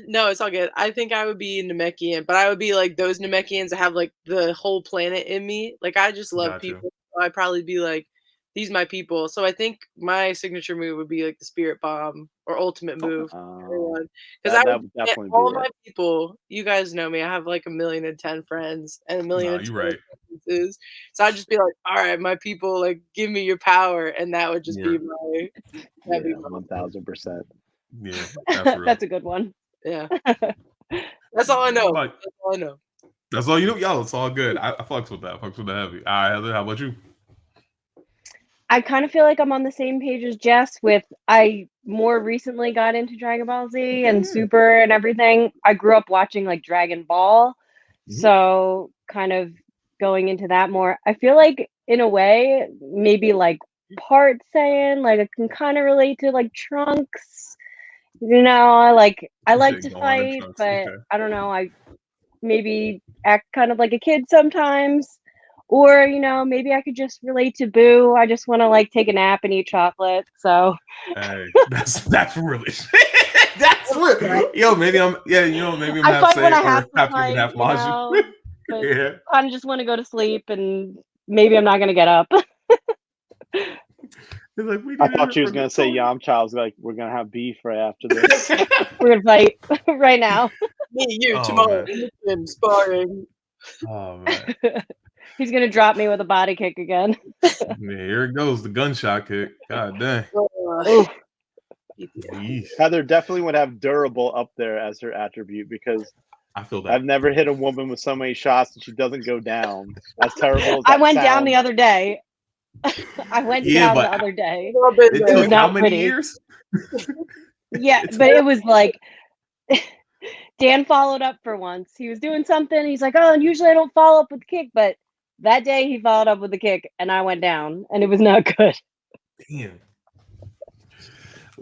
no, it's all good. I think I would be Namekian, but I would be like those Namekians that have like the whole planet in me. Like I just love Gotcha. people. So I'd probably be like, these my people. So I think my signature move would be like the spirit bomb or ultimate move. Because I That would would get definitely all be my it. people. You guys know me. I have like 1,010,000 friends and 1,000,010 Nah, you right. acquaintances. So I'd just be like, all right, my people, like give me your power, and that would just Yeah. be my. That'd be Yeah, my 1000%. Yeah, that's real. That's a good one. yeah. That's all I know. But That's all I know. that's all you know. Y'all, it's all good. I fucks with that. I fucks with the heavy. All right, Heather, how about you? I kind of feel like I'm on the same page as Jess with I more recently got into Dragon Ball Z and Yeah. Super and everything. I grew up watching like Dragon Ball. Mhm. So kind of going into that more. I feel like in a way, maybe like part Saiyan, like I can kind of relate to like Trunks. You know, I like to Gohan and fight, Trunks. but Okay. I don't know, I maybe act kind of like a kid sometimes. Or, you know, maybe I could just relate to Boo. I just want to like take a nap and eat chocolate. So Hey, that's really that's real. Yo, maybe I'm maybe I'm I half fight when say I or have to half human, fight, half you Majin. know, but Yeah. kind of just want to go to sleep and maybe I'm not going to get up. It's like we I need to thought hear she was from gonna say Victoria. Yamcha. I was like, we're gonna have beef right after this. We're going to fight right now. Me, you, Oh, tomorrow, man. in the gym, sparring. Oh man. He's going to drop me with a body kick again. Yeah, here it goes, the gunshot kick. God dang. Oof. Yeesh. Heather definitely would have durable up there as her attribute because I feel that. I've never hit a woman with so many shots and she doesn't go down. As terrible as I that went down the sounds. other day. I went Yeah, down the but other day. I've been it It was took there. how not many pretty. years? Yeah, It's but it was like Dan followed up for once. He was doing something. He's like, "Oh, and usually I don't follow up with the kick, but that day he followed up with the kick, and I went down, and it was not good." Damn.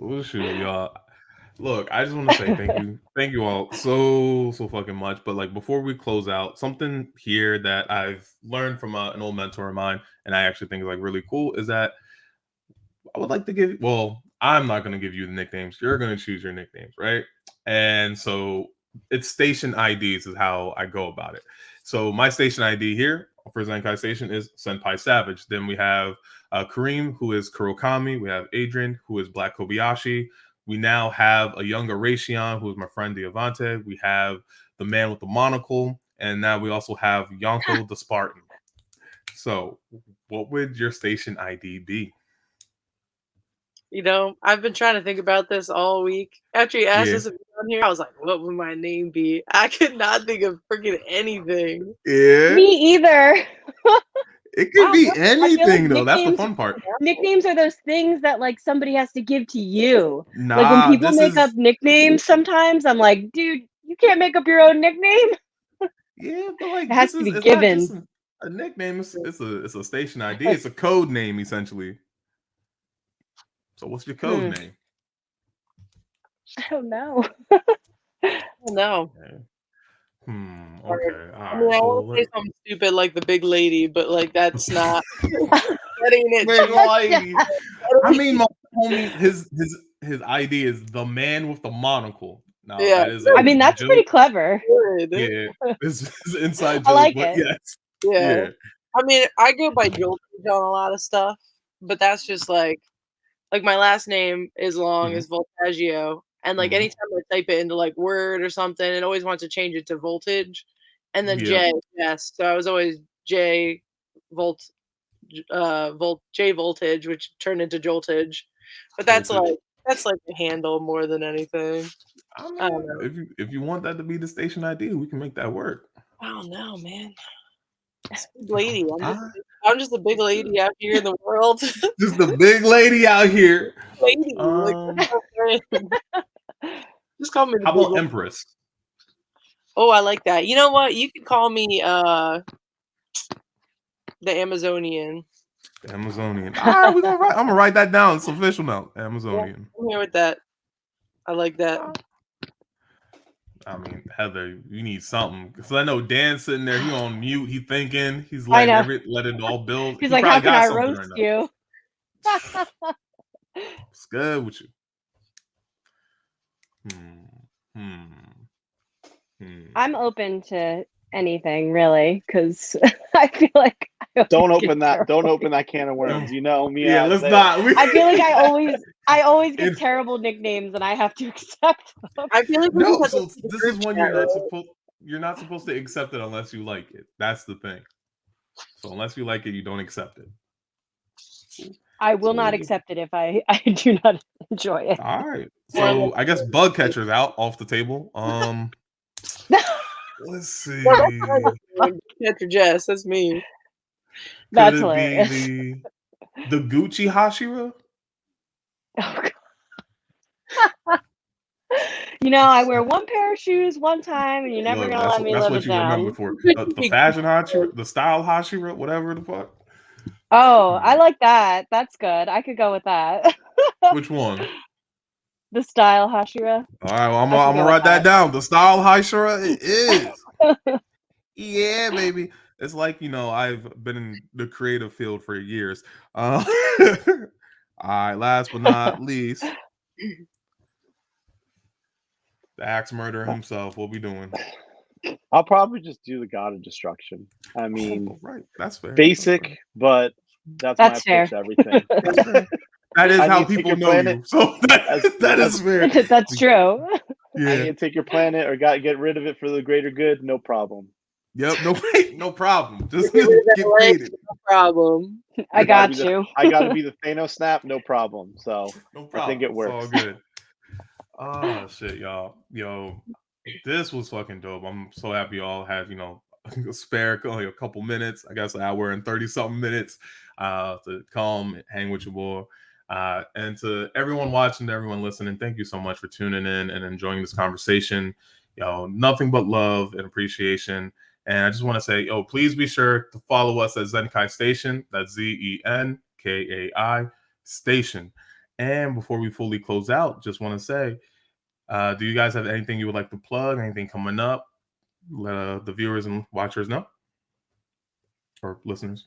Oh shoot, y'all. Look, I just want to say thank you all so fucking much. But like before we close out, something here that I've learned from an old mentor of mine, and I actually think is like really cool, is that I would like to give. Well, I'm not going to give you the nicknames. You're going to choose your nicknames, right? And so it's station IDs is how I go about it. So my station ID here for Zenkai Station is Senpai Savage. Then we have Kareem, who is Kurokami. We have Adrian, who is Black Kobayashi. We now have a younger Raytheon, who is my friend Diavante. We have the man with the monocle. And now we also have Yonko the Spartan. So what would your station ID be? You know, I've been trying to think about this all week. After you asked Yeah. us to be on here, I was like, what would my name be? I could not think of freaking anything. Yeah. Me either. It could I be feel like anything though. That's the fun part. nicknames are those things that like somebody has to give to you. Like when Nah, people this make up is nicknames, sometimes I'm like, dude, you can't make up your own nickname. yeah, but like It has this to is be it's not just given. a nickname. It's a station ID. It's a code name essentially. So what's your code name? I don't know. No. Okay. Okay. All I mean, right. I Well, want to say something stupid like the big lady, but like that's not. That ain't it. big G. lady. I mean, my homie, his ID is the man with the monocle. Now Yeah. that is a I mean, that's joke. pretty clever. Good. Yeah, this is an inside I joke, like but it. yes, Yeah. yeah. I mean, I go by Joltage on a lot of stuff, but that's just like my last name is long Mhm. as Voltaggio, and like Mhm. anytime I type it into like Word or something, it always wants to change it to voltage, and then Yeah. J, yes. So I was always J volt J voltage, which turned into Joltage. But Voltage. that's like a handle more than anything. I I don't mean, know. if you want that to be the station ID, we can make that work. I don't know, man. This big lady. I I'm just a big lady out here in the world. just the big lady out here. Lady, like Um, just call me the how big about Empress? Oh, I like that. You know what? You could call me the Amazonian. The Amazonian. All right, we're gonna write. I'm gonna write that down. It's official now. Yeah, Amazonian. I'm here with that. I like that. I mean, Heather, you need something. Because I know Dan's sitting there, he on mute, he thinking, he's I know. let it all build. He's He like, how probably can got I something roast right now. you? It's good with you. I'm open to anything really, because I feel like I Don't always get open that. Don't terrible. open that can of worms. You know me. Yeah, as let's they- not. I feel like I always get It- terrible nicknames, and I have to accept them. I feel like we No, just so have to see the this group is when chat, right? you're not supposed to accept it unless you like it. That's the thing. So unless you like it, you don't accept it. I will not accept it if I do not enjoy it. All right. So I guess bug catcher's out off the table. Let's see. Catch your Jess, that's me. Could That's it hilarious. be the Gucci Hashira? Oh, God. You know, I wear one pair of shoes one time, and you're never Look, gonna let me that's live what it you remember down. for. The fashion Hashira, the style Hashira, whatever the fuck. Oh, I like that. That's good. I could go with that. Which one? The style Hashira. All right, well, I'm I can gonna go write with that down. The style Hashira it is. Yeah, baby. It's like, I've been in the creative field for years. All right, last but not least, the axe murderer himself. What we doing? I'll probably just do the God of Destruction. I mean, Oh, right. That's fair. basic, but that's my That's approach fair. to everything. That's fair. That is I how need to take people your know planet you. So that is fair. That's true. I Yeah. need to take your planet or get rid of it for the greater good. No problem. Yep. No problem. Just Get rid of get LA, creative. no problem. I gotta got be you. I got to be the Thanos snap. No problem. So No I problem. think it works. It's all good. Oh shit, y'all. Yo, this was fucking dope. I'm so happy y'all had, a spare only a couple minutes. I guess an hour and 30 something minutes to come hang with your boy. And to everyone watching, to everyone listening, thank you so much for tuning in and enjoying this conversation. Nothing but love and appreciation. And I just want to say, please be sure to follow us at Zenkai Station. That's ZENKAI Station. And before we fully close out, just want to say, do you guys have anything you would like to plug? Anything coming up? Let the viewers and watchers know, or listeners.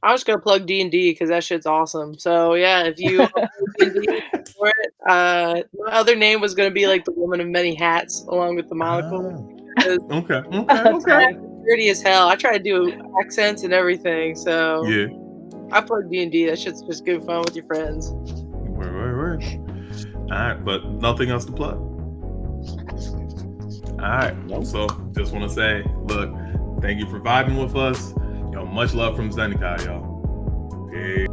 I'm just gonna plug D&D because that shit's awesome. So yeah, if you D&D for it, my other name was gonna be like the Woman of Many Hats, along with the monocle. Okay. That's funny. Dirty as hell. I try to do accents and everything. So Yeah. I plug D&D. That shit's just good fun with your friends. Word. All right, but nothing else to plug. All right. So just want to say, look, thank you for vibing with us. Much love from Zenkai, y'all. Peace.